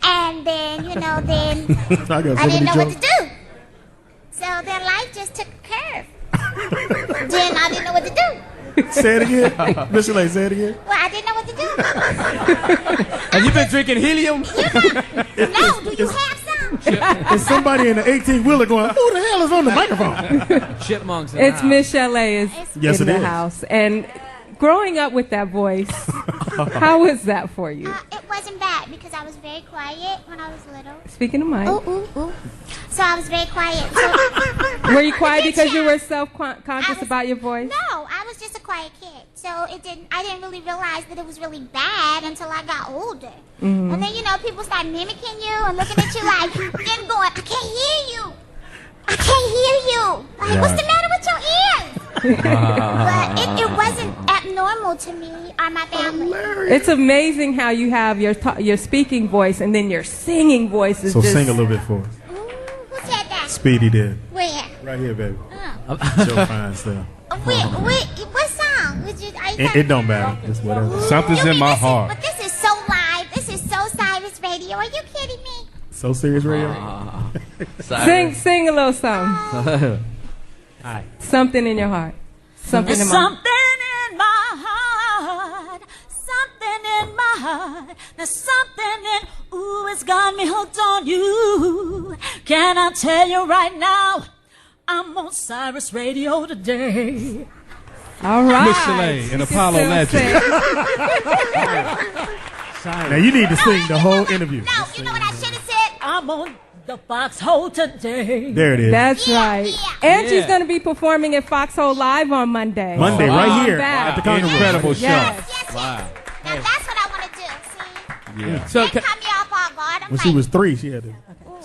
And then, then I didn't know what to do. So then life just took a curve. Then I didn't know what to do. Say it again. Michel'le, say it again. Well, I didn't know what to do. Have you been drinking helium? No, do you have some? Is somebody in the 18-wheeler going, who the hell is on the microphone? Chipmunks in It's the house. Michel'le Yes, in it the is. house. And growing up with that voice, how was that for you? It wasn't bad because I was very quiet when I was little. Speaking of Mike. Ooh. So I was very quiet. So Were you quiet because you were self-conscious about your voice? No, I was just a quiet kid. So I didn't really realize that it was really bad until I got older. Mm-hmm. And then, people start mimicking you and looking at you like, then going, I can't hear you. I can't hear you. Like, what's the matter with your ears? But it wasn't abnormal to me or my family. It's amazing how you have your speaking voice and then your singing voice is So just... sing a little bit for us. Who said that? Speedy did. Where? Right here, baby. Oh. Joe fine stuff. What song? It don't matter. Just whatever. Something's in my heart. But this is so live. This is so Cyrus Radio. Are you kidding me? So serious radio. Sing a little song. Something in your heart. Something in my heart. Something in my heart. Something in my heart. There's something in, ooh, it's got me hooked on you. Can I tell you right now? I'm on Cyrus Radio today. All right. Michel'le and Apollo Legend. Now you need to sing the whole interview. No, you know what I should have said? I'm on the Foxxhole today. There it is. That's right. And she's going to be performing at Foxxhole Live on Monday. Monday, right here Back. at the Conga Room. Incredible show. Yes. Wow. Now that's what I want to do. See? Yeah. So Don't cut me off all guard. I'm When she was 3, she had to.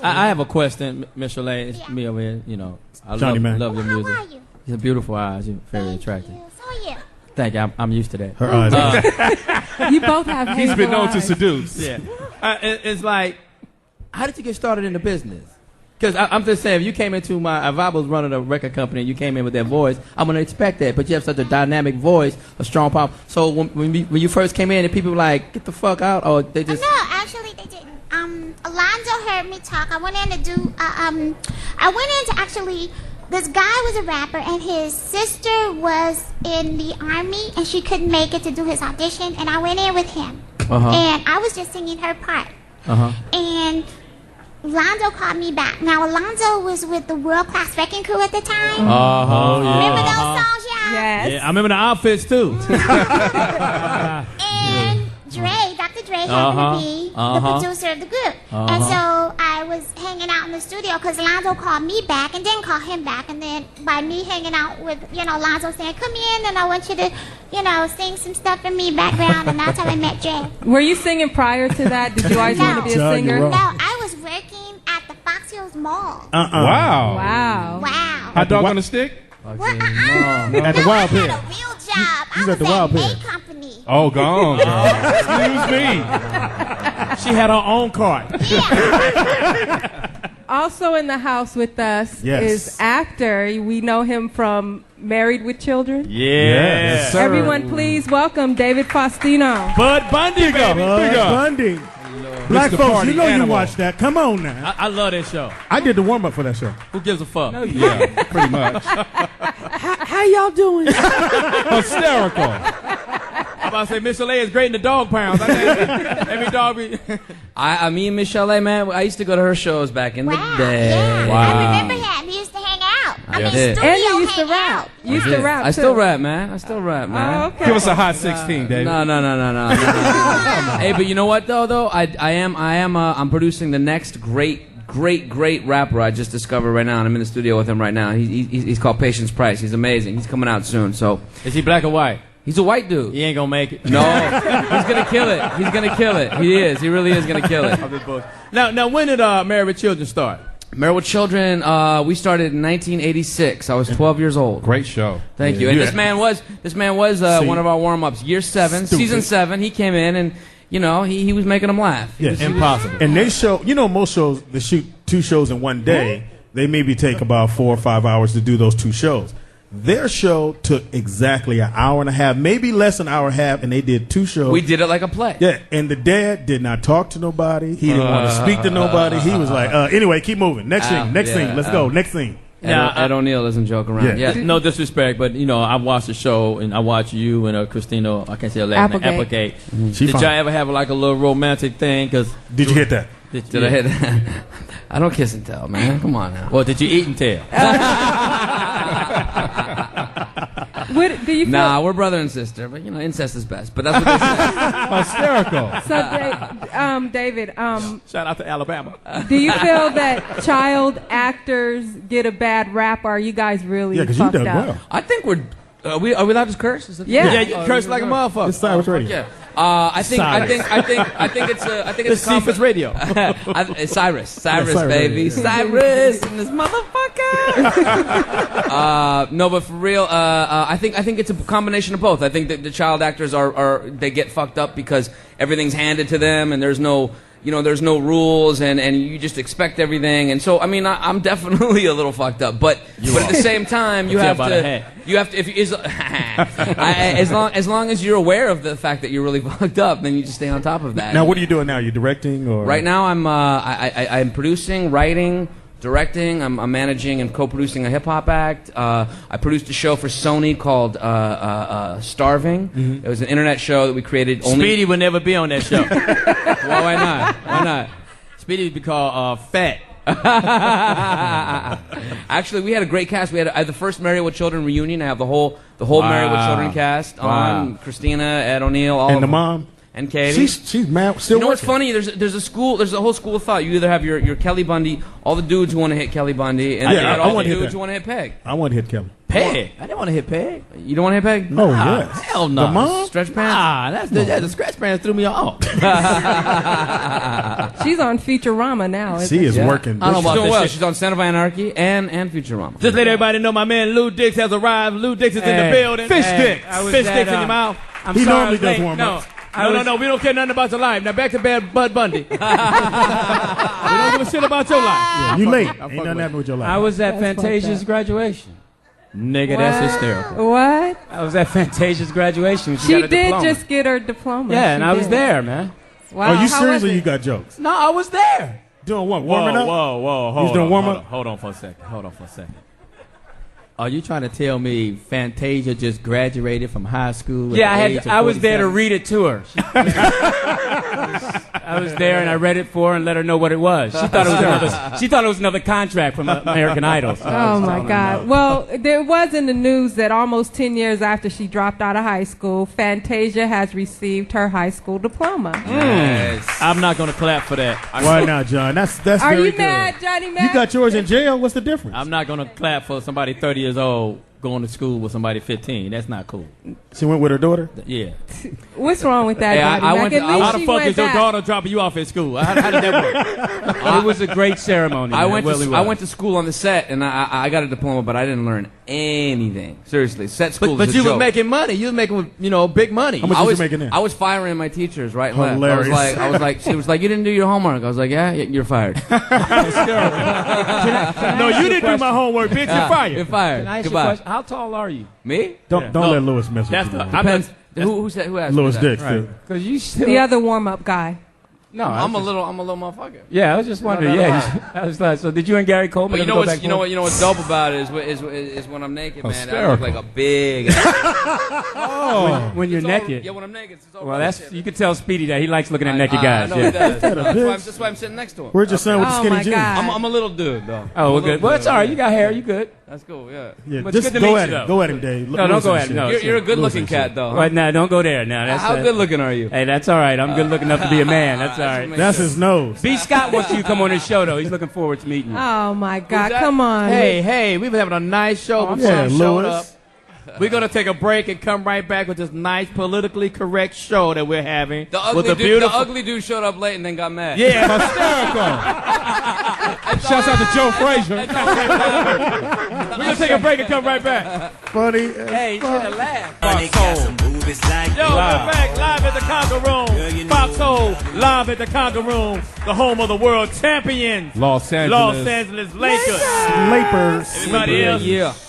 I have a question, Michel'le. It's me over here. I Johnny Mack. love your music. How are you? You have beautiful eyes. You're very attractive. So are you? Thank you. I'm used to that. Her eyes. You both have He's been known eyes. to seduce. Yeah. It's like, how did you get started in the business? Because I'm just saying, if you came into if I was running a record company and you came in with that voice, I'm going to expect that. But you have such a dynamic voice, a strong pop. So when you first came in, and people were like, get the fuck out, or they just... No, actually they didn't. Alonzo heard me talk. I went in to do, actually, this guy was a rapper and his sister was in the army and she couldn't make it to do his audition and I went in with him. And I was just singing her part. And Alonzo called me back. Now, Alonzo was with the World Class Wrecking Crew at the time. Remember those songs, y'all? Yes. Yeah, I remember the outfits, too. And Dr. Dre happened to be the producer of the group. And so I was hanging out in the studio because Alonzo called me back and didn't call him back. And then by me hanging out with, Alonzo saying, come in and I want you to, sing some stuff for me background. And that's how I met Dre. Were you singing prior to that? Did you always want to be a singer? No, I was working at the Fox Hills Mall. Wow. Wow. Wow. Hot dog on a stick? At the Wild I Pear. had a real job. You I was was at the Wild at Pear. A Company. Oh, gone. Excuse me. She had her own cart. Also in the house with us Yes. is actor. We know him from Married with Children. Yeah. Everyone, please welcome David Faustino. Bud Bundy, baby. Bud Bundy. Black Mr. folks, Party you know Animal. you watch that. Come on now. I love that show. I did the warm up for that show. Who gives a fuck? Yeah, pretty much. How y'all doing? Hysterical. I'm about to say Michel'le is great in the dog pounds. Every dog be... Me and Michel'le, man, I used to go to her shows back in the day. Yeah. I remember him. He used to hang out. Studio And you used to hang rap. out. You used to rap, I too. still rap, man. Oh, okay. Give us a hot 16, David. No. Hey, but you know what though? I'm producing the next great rapper I just discovered right now, and I'm in the studio with him right now. He's called Patience Price. He's amazing. He's coming out soon. So Is he black or white? he's a white dude. He ain't gonna make it. No, he's gonna kill it. He's gonna kill it. He is. He really is gonna kill it. Now, when did Married with Children start? Married with Children, we started in 1986. I was 12 years old. Great show. Thank you. And this man was one of our warm-ups. Year 7, season 7. He came in and he was making them laugh. Yes. Impossible. And they show, most shows, they shoot 2 shows in one day. They maybe take about 4 or 5 hours to do those 2 shows. Their show took exactly an hour and a half, maybe less than an hour and a half, and they did 2 shows. We did it like a play. Yeah, and the dad did not talk to nobody. He didn't want to speak to nobody. He was like, anyway, keep moving. Next thing, let's go, next thing. Ed O'Neill doesn't joke around. Yeah. No disrespect, but I watched the show and I watched you and Christina. I can't say her last name. Applegate. Did y'all ever have like a little romantic thing? Did you hit that? Did I hit that? I don't kiss and tell, man. Come on now. Well, did you eat and tell? What do you feel? Nah, we're brother and sister, but incest is best. But that's what they say. Hysterical. So, David, shout out to Alabama. Do you feel that child actors get a bad rap? Or are you guys really fucked up? Well. I think we're. Are we allowed to curse? Yeah, you curse like a motherfucker. It's Cyrus Radio. Yeah. I think it's Cephas Radio. Cyrus, baby, Cyrus and this motherfucker. No, but for real, I think it's a combination of both. I think that the child actors they get fucked up because everything's handed to them and there's no rules and you just expect everything. And so, I mean, I'm definitely a little fucked up, but at the same time, you have to, as long as you're aware of the fact that you're really fucked up, then you just stay on top of that. Now, what are you doing now? You directing or? Right now, I'm producing, writing, directing. I'm managing and co-producing a hip-hop act. I produced a show for Sony called Starving. Mm-hmm. It was an internet show that we created. Speedy would never be on that show. Well, why not? Why not? Speedy would be called Fat. Actually, we had a great cast. I had the first Married with Children reunion. I have the whole Married with Children cast on. Christina, Ed O'Neill, all and of the them. mom. And Katie. She's mad, still what's working. funny? There's a whole school of thought. You either have your Kelly Bundy, all the dudes who want to hit Kelly Bundy, and all the dudes who want to hit Peg. I want to hit Kelly. Peg? I didn't want to hit Peg. You don't want to hit Peg? No, yes. Hell no. The mom? Stretch pants? Nah, the stretch pants threw me off. She's on Futurama now. She is working. I don't know about this shit. She's on Son of Anarchy and Futurama. Just let everybody know my man Lou Dix has arrived. Lou Dix is in the building. Fish sticks. Fish sticks in your mouth. He normally does warm-ups. No, we don't care nothing about your life. Now back to Bud Bundy. We don't give a shit about your life. Yeah, you late. Ain't nothing happening with your life. I was at Fantasia's graduation. Nigga, that's hysterical. What? I was at Fantasia's graduation. She got a did diploma. just get her diploma. Yeah, and She I was did. there, man. Wow, Are you how serious was or it? you got jokes? No, I was there. Doing what? Warming up? Whoa. You was doing warm-up? Hold on for a second. Are you trying to tell me Fantasia just graduated from high school? Yeah, I was there to read it to her. I was there and I read it for her and let her know what it was. She thought it was another contract from American Idol. So Oh my God. Well, there was in the news that almost 10 years after she dropped out of high school, Fantasia has received her high school diploma. Nice. I'm not going to clap for that. Why not, John? That's Are very you good. mad, Johnny Mack? You got yours in jail. What's the difference? I'm not going to clap for somebody 30 years old going to school with somebody 15. That's not cool. She went with her daughter? Yeah. What's wrong with that, Johnny Mack? At least how the she fuck went is your back. daughter dropping you off at school? How did that work? It was a great ceremony. I man. went to school on the set and I got a diploma, but I didn't learn anything. Seriously, set school. But is a you joke. were making money. You were making, big money. How much was you making there? I was firing my teachers right and left. Hilarious. I was like, she was like, you didn't do your homework. I was like, yeah, you're fired. No, you didn't do my homework, bitch. You're fired. You're fired. Can I ask you a Goodbye. question? How tall are you? Me? Don't let Lewis mess with you. man. Depends. Who asked Louis me that? Dix, too. Because you still. The other warm-up guy. No, I'm a little motherfucker. Yeah, I was just wondering. I was like, so did you and Gary Coleman? But you ever know go what's back you know home? what you know what's dope about it is when I'm naked, man. I Hysterical. look like a big. When you're naked. Yeah, when I'm naked. It's all Well, right. you can tell Speedy that he likes looking at naked guys. I know yeah. he does. That's why I'm sitting next to him. Where's your son with the Oh, skinny my jeans? God. I'm a little dude though. Oh, well, good. Well, it's all right. You got hair. You good. That's cool. Yeah. Yeah, But just good to go meet at you, him. though. Go at him, Dave. No, don't go at him. No, You're a good-looking Lewis cat and though. Right now, don't go there. Now, that's How good looking are you? Hey, that's all right. I'm good looking enough to be a man. That's all right. That's his nose. B. Scott wants you to come on his show, though. He's looking forward to meeting you. Oh my God! that? Come on. Hey, we were having a nice show before Yeah, you showed Louis. up. We're going to take a break and come right back with this nice politically correct show that we're having. The ugly dude showed up late and then got mad. Yeah, hysterical. Shouts out to Joe Frazier. We're going to take a break and come right back. Funny. Hey, you should have laughed. Foxxhole. Yo, we're back live at the Conga Room. Foxxhole live at the Conga Room, the home of the world champions. Los Angeles Lakers. Everybody else?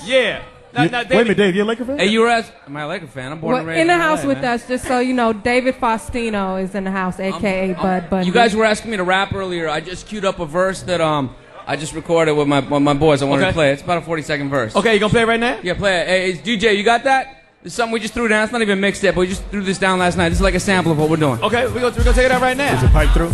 Yeah. Wait a minute, Dave, you a Laker fan? Hey, you were am I a Laker fan? I'm born and raised in the LA, house with man. us, just so you know, David Faustino is in the house, a.k.a. Bud Bundy. You guys were asking me to rap earlier. I just queued up a verse that I just recorded with my boys. I wanted to play it. It's about a 40-second verse. Okay, you gonna play it right now? Yeah, play it. Hey, DJ, you got that? This is something we just threw down. It's not even mixed yet, but we just threw this down last night. This is like a sample of what we're doing. Okay, we're gonna take it out right now. Is it pipe through?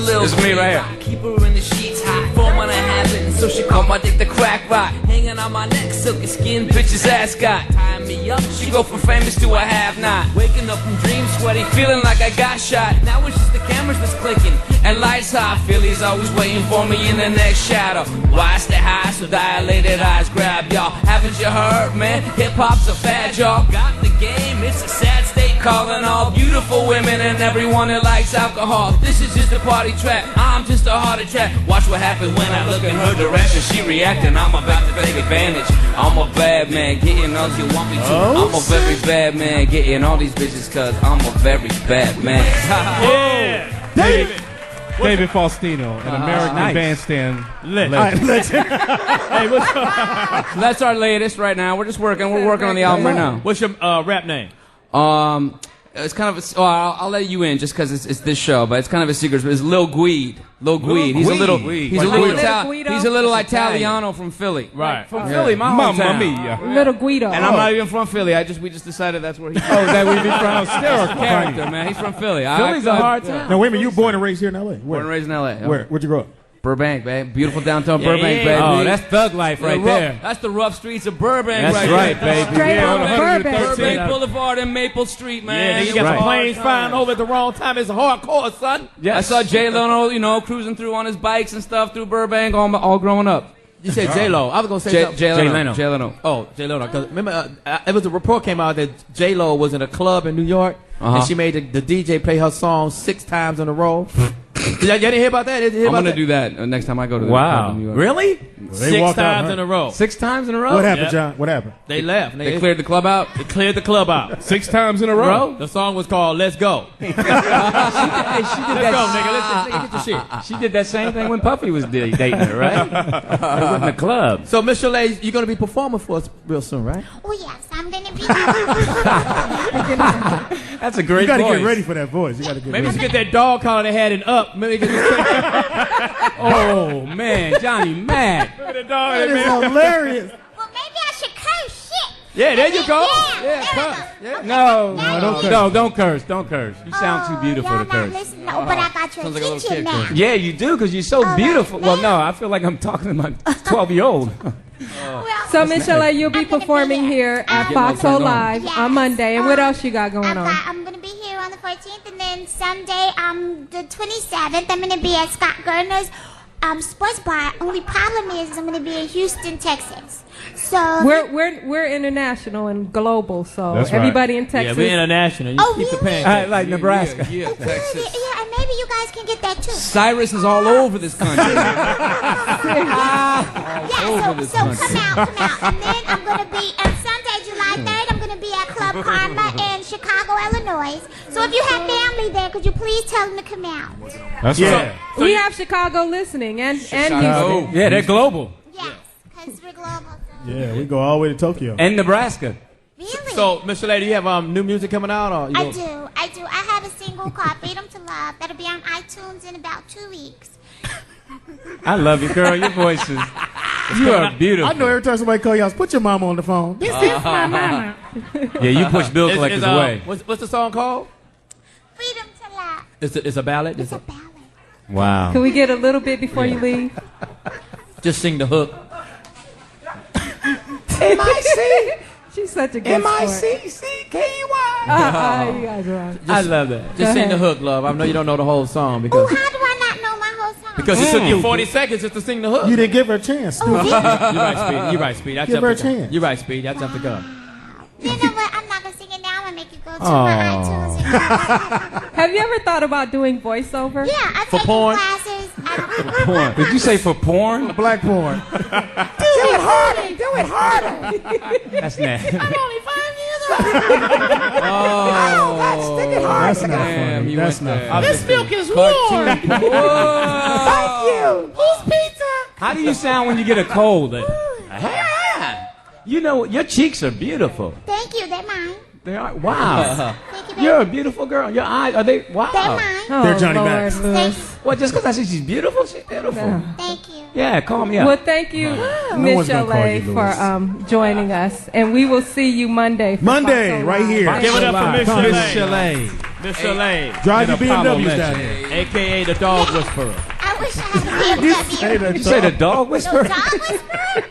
This is me right here. Keep her in the sheets hot for when it happens. So she call my dick the crack rock. Hanging on my neck, silky skin, bitch's ascot. Tie me up, she go from famous to a have not. Waking up from dreams, sweaty, feeling like I got shot. Now it's just the cameras that's clicking and lights high. Philly's always waiting for me in the next shadow. Why stay high so dilated eyes grab y'all? Haven't you heard, man? Hip hop's a fad, y'all. Got the game, it's a sad state. Calling all beautiful women and everyone that likes alcohol. This is just a party track. I'm just a heart attack. Watch what happens when I look in her direction. She reacting. I'm about to take advantage. I'm a bad man, getting all you want me to. I'm a very bad man, getting all these bitches cause I'm a very bad man. Yeah, David Faustino, an American bandstand legend. Hey, what's up? So that's our latest right now. We're just working. We're working on the album right now. What's your rap name? It's kind of a, I'll let you in just because it's this show, but it's kind of a secret. It's Lil Guide. Lil Guide. He's a little Italiano from Philly. Right. From Philly, my hometown. Mamma mia. Little Guido. And I'm not even from Philly. We just decided that's where he's from. That would be from hysterical. Character, man. He's from Philly. Philly's a hard town. Now, wait a minute. You were born and raised here in L.A.? Where? Born and raised in L.A. Where? Where'd you grow up? Burbank, baby. Beautiful downtown Burbank, baby. Oh, that's thug life right there. That's the rough streets of Burbank That's right baby. Straight out of Burbank. Burbank Boulevard and Maple Street, man. Yeah, you got the planes flying over at the wrong time. It's hardcore, son. I saw Jay Leno, cruising through on his bikes and stuff through Burbank all growing up. You said J-Lo. I was going to say something. Jay Leno. Oh, Jay Leno. Because remember, it was a report came out that J-Lo was in a club in New York, and she made the DJ play her song 6 times in a row. Y'all didn't hear about that? I'm going to do that next time I go to the club in New York. Really? They 6 walked times out, in a row. 6 times in a row? What happened, John? What happened? They left. They cleared the club out? They cleared the club out. 6 times in a row? The song was called Let's Go. Let's go, nigga. Let's get the shit. She did that same thing when Puffy was dating her, right? They went in the club. So, Michel'le, you're going to be performing for us real soon, right? Oh, yes, I'm going to be. That's a great You got to voice. get ready for that voice. You got to get Maybe ready. you should get that dog collar they had in Up. Maybe Oh, man. Johnny Mack. Look at the dog. That is hilarious. Well, maybe I should curse shit. Yeah, there you go. Yeah, curse. there we go. No, Don't curse. Don't curse. You sound too beautiful y'all to curse. Not listening. No, but I got your Sounds like a little attention kid now. cursing. Yeah, you do, because you're so beautiful. Well, no, I feel like I'm talking to my 12-year-old. So, Michel'le, you'll be performing here at Foxxhole Live on Monday. And what else you got going on? I'm going to be here on the 14th, and then Sunday, the 27th, I'm going to be at Scott Gardner's sports bar. Only problem is I'm going to be in Houston, Texas. So We're international and global, so That's right. everybody in Texas. Yeah, we're international. You keep the pancake. I like Nebraska. Yeah, Texas. yeah, and maybe you guys can get that too. Cyrus is all over this country. So come out. And then I'm going to be, on Sunday, July 3rd, I'm going to be at Club Karma in Chicago, Illinois. So if you have family there, could you please tell them to come out? That's right. We have Chicago listening and Houston. Yeah, they're global. Yes, because we're global. Yeah, we go all the way to Tokyo. And Nebraska. Really? So, Michel'le, do you have new music coming out? Or I do. I have a single called Freedom to Love that'll be on iTunes in about 2 weeks. I love you, girl. Your voice is... You are beautiful. I know every time somebody call y'all, put your mama on the phone. This is my mama. Yeah, you push bill collectors away. What's the song called? Freedom to Love. It's a ballad? It's a ballad. Wow. Can we get a little bit before you leave? Just sing the hook. M-I-C. She's such a good M-I-C-C-K-E-Y. You guys are wrong. I love that. Just sing the hook, love. I know you don't know the whole song because... How do I not know my whole song? Because it took you 40 seconds just to sing the hook. You didn't give her a chance. You're right, Speedy. You're right, Speedy. Give her a chance. You're right, Speedy. I jumped the gun. You know what? I'm not going to sing it now. I'm going to make you go to my iTunes. Have you ever thought about doing voiceover? Yeah, I've For taken porn? classes. For porn. Did you say for porn? Black porn. Do it harder. Do it harder. That's nasty. I'm only 5 years old. Oh, stick it hard. That's not funny. That's not funny. This milk is warm. Thank you. Who's pizza? How do you sound when you get a cold? You know, your cheeks are beautiful. Thank you. They're mine. They are. Wow. Thank you, baby. You're a beautiful girl. Your eyes, are they? Wow. They're mine. Oh, They're Johnny Lord, Mack. Louis. Well, just because I say she's beautiful, she's beautiful. Thank you. Yeah, call me up. Well, thank you, Michel'le, for joining us, and we will see you Monday. Monday, right here. Give it up for Michel'le. Michel'le. Drive your And Apollo BMWs down legend. here. A.K.A. the Dog Whisperer. I wish I had a BMW. You say the dog whisperer? No dog whisperer?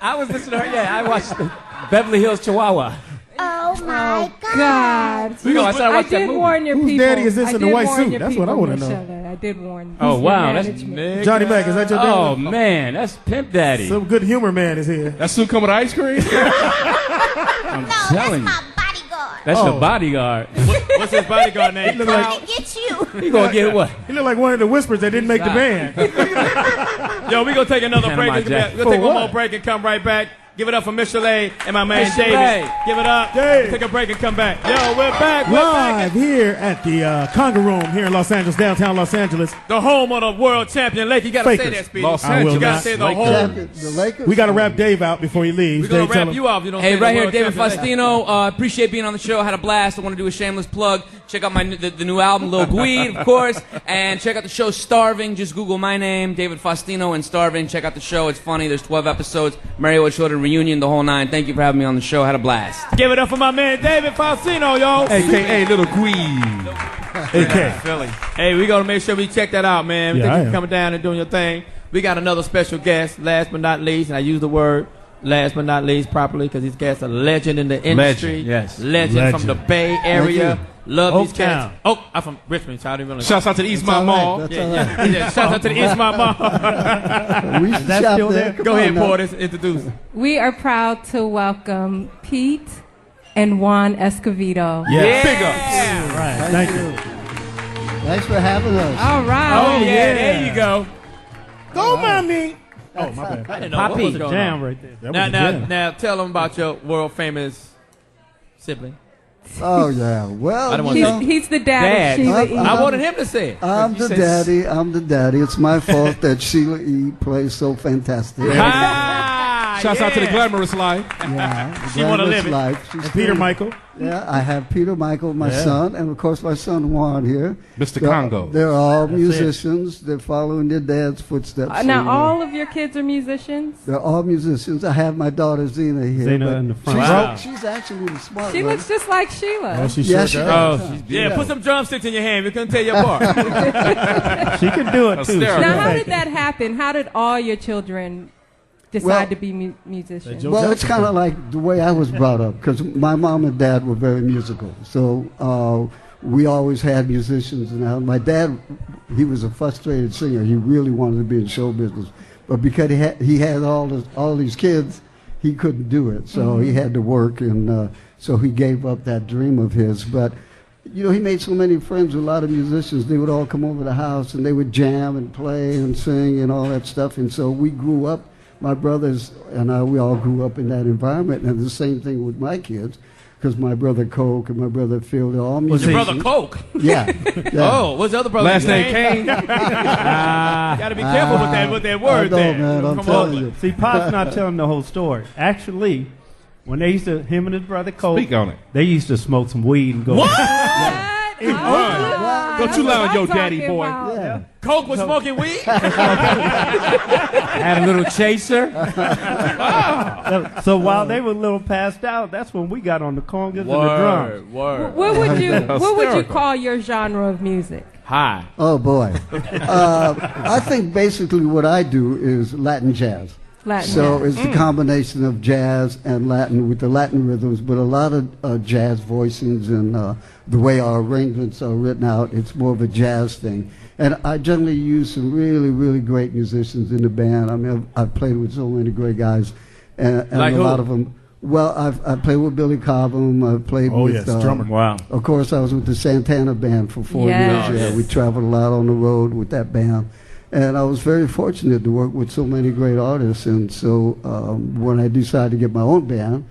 I was listening to her. Yeah, I watched the Beverly Hills Chihuahua. Oh my God. I did warn your Whose people. daddy is this I in the did white warn suit? your That's what I people, want to know. Michel'le. I did warn. Oh, He's wow. your That's management. Johnny Mack, is that your daddy? Oh, man. That's Pimp Daddy. Some good humor man is here. That suit come with ice cream? I'm telling you. my bodyguard. That's your bodyguard. What's his bodyguard name? He look I like, get you. You gonna get what? he look like one of the whispers that didn't make the band. Yo, we gonna take another Man, break. my We're jacket. gonna take For one what? more break and come right back. Give it up for Michel'le and my man Michel'le. David. Give it up. Dave. Take a break and come back. Yo, we're back. We're Live back. here at the Conga Room here in Los Angeles, downtown Los Angeles. The home of the world champion Lake. You gotta say Fakers. that, Speedy. Los Angeles. You gotta say the home. The Lakers. We got to wrap Dave out before he leaves. We're gonna Dave, tell wrap him. you off. You don't Hey, say the right here, world David champion. Faustino. Appreciate being on the show. Had a blast. I want to do a shameless plug. Check out the new album, Lil Gweed, of course. And check out the show Starving. Just Google my name, David Faustino, and Starving. Check out the show. It's funny. There's 12 episodes. Mario Children reunion, the whole nine. Thank you for having me on the show. Had a blast. Give it up for my man David Faustino, yo. A.K.A. Little Queen. AK. Philly. Hey, we gonna make sure we check that out, man. We Yeah, I think you am. coming down and doing your thing. We got another special guest, last but not least, and I use the word last but not least properly because these guests are legend in the industry. yes. Legend from the Bay Area. Love these Oaktown. cats. Oh, I'm from Richmond, so I didn't really. Shouts out to the Eastmont Mall. That's Yeah, all yeah, right. yeah. Shout out to the Eastmont Mall. We used to shop there. Come Go on ahead, now. Poetess. Introduce. We are proud to welcome Pete and Juan Escovedo. Yeah. Big ups. Right. Thank you. Thanks for having us. All right. Oh, yeah, there you go. Go, mommy. Oh, my bad. I didn't know what was going on. right there. That Now, was a now, jam. now, tell them about your world famous sibling. Oh yeah. Well, I don't want you to know, He's the dad, Dad. of Sheila E. I wanted him to say it. I'm the daddy. I'm the daddy. It's my fault that Sheila E. plays so fantastic. Shouts out to the glamorous life. Yeah, She wanna live it. life. She's And Peter still- Michael. Yeah, I have Peter Michael, my Yeah. son, and of course my son Juan here. Mr. They're- Congo. They're all That's musicians. They're following their dad's footsteps. Now, So, all of your kids are musicians? they're all musicians. I have my daughter Zena here. Zena but in the front. She's, Wow. she's actually the smart She one. looks just like Sheila. Oh, she Yeah, sure she does. does. Oh, yeah, put some drumsticks in your hand. We couldn't tell you apart. She can do it, too. Hysterical. Now, how did that happen? How did all your children decide Well- to be musicians? Well, it's kind of like the way I was brought up because my mom and dad were very musical. So we always had musicians. And my dad, he was a frustrated singer. He really wanted to be in show business, but because he had all these kids, he couldn't do it. So he had to work, and so he gave up that dream of his. But you know, he made so many friends with a lot of musicians. They would all come over the house and they would jam and play and sing and all that stuff. And so we grew up. My brothers and I, we all grew up in that environment, and the same thing with my kids, because my brother Coke and my brother Phil, they're all Was musicians. your brother Coke? Yeah. Oh, what's the other brother? Last name Kane. Gotta be careful with that word know, there. man, I'm From telling Oakland. you. See, Pop's not telling the whole story. Actually, when they used to, him and his brother Cole, Speak on it. they used to smoke some weed and go. What? Don't you lie on your daddy, boy. Yeah. Coke was smoking weed? Had a little chaser. So while they were a little passed out, that's when we got on the congas and the drums. Word. What would you call your genre of music? Hi. Oh, boy. I think basically what I do is Latin jazz. Latin So jazz. it's the combination of jazz and Latin with the Latin rhythms, but a lot of jazz voicings and the way our arrangements are written out, it's more of a jazz thing. And I generally use some really, really great musicians in the band. I mean, I've played with so many great guys, and like a who? lot of them. Well, I've played with Billy Cobham. I've played with drummer. Wow. Of course, I was with the Santana band for 4 Yes. years. Yeah, we traveled a lot on the road with that band, and I was very fortunate to work with so many great artists. And so when I decided to get my own band,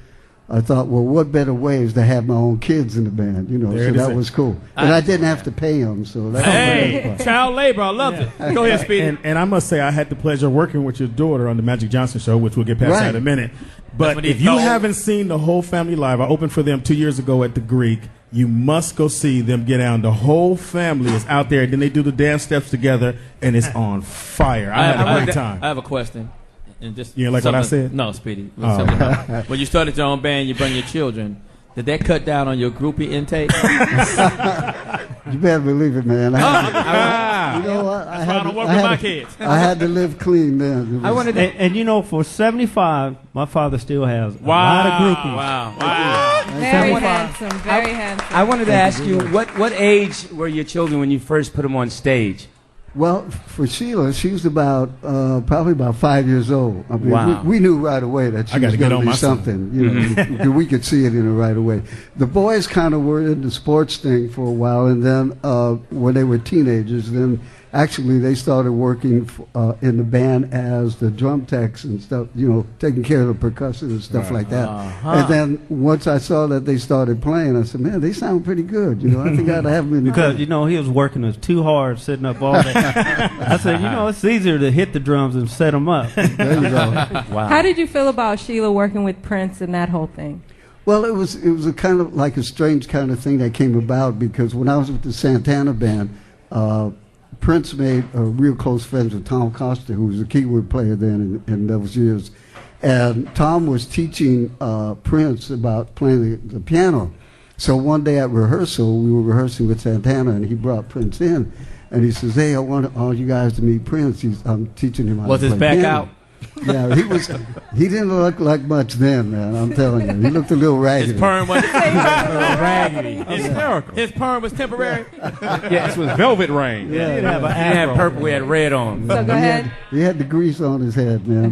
I thought, well, what better way is to have my own kids in the band, you know? So that was cool, and I didn't have to pay them. So that Hey, child labor, I loved it. Go ahead, Speedy. And I must say, I had the pleasure of working with your daughter on the Magic Johnson show, which we'll get past that in a minute. But if you haven't seen the whole family live, I opened for them 2 years ago at the Greek. You must go see them get down. The whole family is out there. Then they do the dance steps together, and it's on fire. I had a great time. I have a question. And just You like what I said? No, Speedy. Oh. When you started your own band, you bring your children. Did that cut down on your groupie intake? You better believe it, man. You know what? That's why I don't work with my kids. I had to live clean then. I wanted to, and you know, for 75, my father still has a lot of groupies. Wow. Very handsome, very handsome. I wanted to ask you, what age were your children when you first put them on stage? Well, for Sheila, she was probably about 5 years old. I mean, Wow. we knew right away that she was going to be something. You know, we could see it in her right away. The boys kind of were in the sports thing for a while, and then when they were teenagers, then actually they started working in the band as the drum techs and stuff, you know, taking care of the percussion and stuff like that. And then once I saw that they started playing, I said, man, they sound pretty good. You know, I think I'd have them in the Because, you know, he was working us too hard, sitting up all day. I said, you know, it's easier to hit the drums and set them up. There you go. Wow. How did you feel about Sheila working with Prince and that whole thing? Well, it was a kind of like a strange kind of thing that came about because when I was with the Santana band, Prince made real close friends with Tom Coster, who was a keyboard player then in those years. And Tom was teaching Prince about playing the piano. So one day at rehearsal, we were rehearsing with Santana, and he brought Prince in. And he says, hey, I want all you guys to meet Prince. I'm teaching him how to play Was his back piano. out? Yeah, he didn't look like much then, man. I'm telling you, he looked a little raggedy. His perm was raggedy. His perm was temporary. Yes, it was velvet rain. Yeah, He had purple, we had red on. So go ahead. He had the grease on his head, man.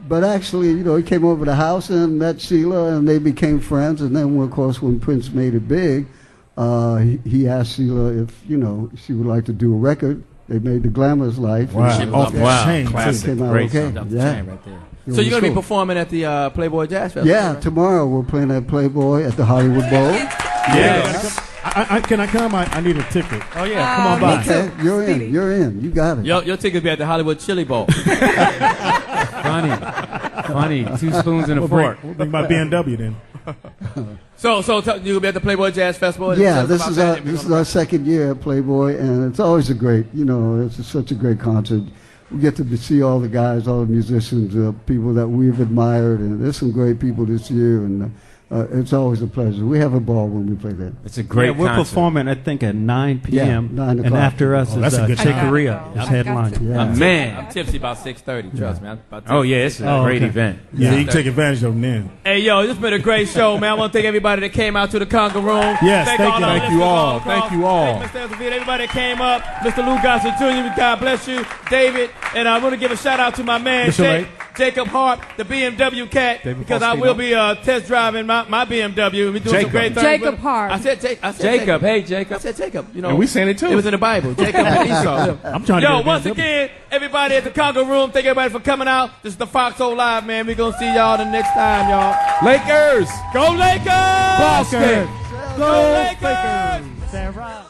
But actually, you know, he came over to the house and met Sheila, and they became friends. And then, of course, when Prince made it big, he asked Sheila if, you know, she would like to do a record. They made The Glamorous Life. Wow. Classic. Came out Great okay. song. Yeah. Right there. So you're going to be performing at the Playboy Jazz Festival? Yeah, tomorrow we're playing at Playboy at the Hollywood Bowl. Yes. Can I come? I need a ticket. Oh, yeah. Come on by. Okay, you're in. You're in. You got it. Your ticket will be at the Hollywood Chili Bowl. Funny. 2 spoons and a fork. We'll bring my BMW then. So you'll be at the Playboy Jazz Festival? Yeah, this is our second year at Playboy, and it's always a great, you know, it's such a great concert. We get to see all the guys, all the musicians, people that we've admired, and there's some great people this year, and it's always a pleasure. We have a ball when we play that. It's a great We're concert. performing, I think, at 9 p.m. Yeah, 9 and o'clock. after us that's a is good Chick time. Corea is headlining. Yeah. Man. I'm tipsy about 6:30. Trust me. Oh, yeah, it's a great event. Yeah, you can take advantage of them then. Hey, yo, this has been a great show, man. I want to thank everybody that came out to the Conga Room. Yes, thank you. our Thank listeners you all. across. Thank you all. Thank Mr. Escovedo, everybody that came up. Mr. Louis Gossett Jr., God bless you. David. And I want to give a shout out to my man, Michel'le. Jacob Harb, the BMW cat, David because I Faustino. will be test driving my BMW. We're doing some great things. Jacob Harb. I said Jacob. Hey, Jacob. I said Jacob. You know, And we saying it too. It was in the Bible. Jacob and Esau. I'm trying to Yo, get a once BMW. again, everybody at the Conga Room, thank everybody for coming out. This is the Foxxhole Live, man. We're going to see y'all the next time, y'all. Lakers. Go Lakers! Boston. Go Lakers! Sarah.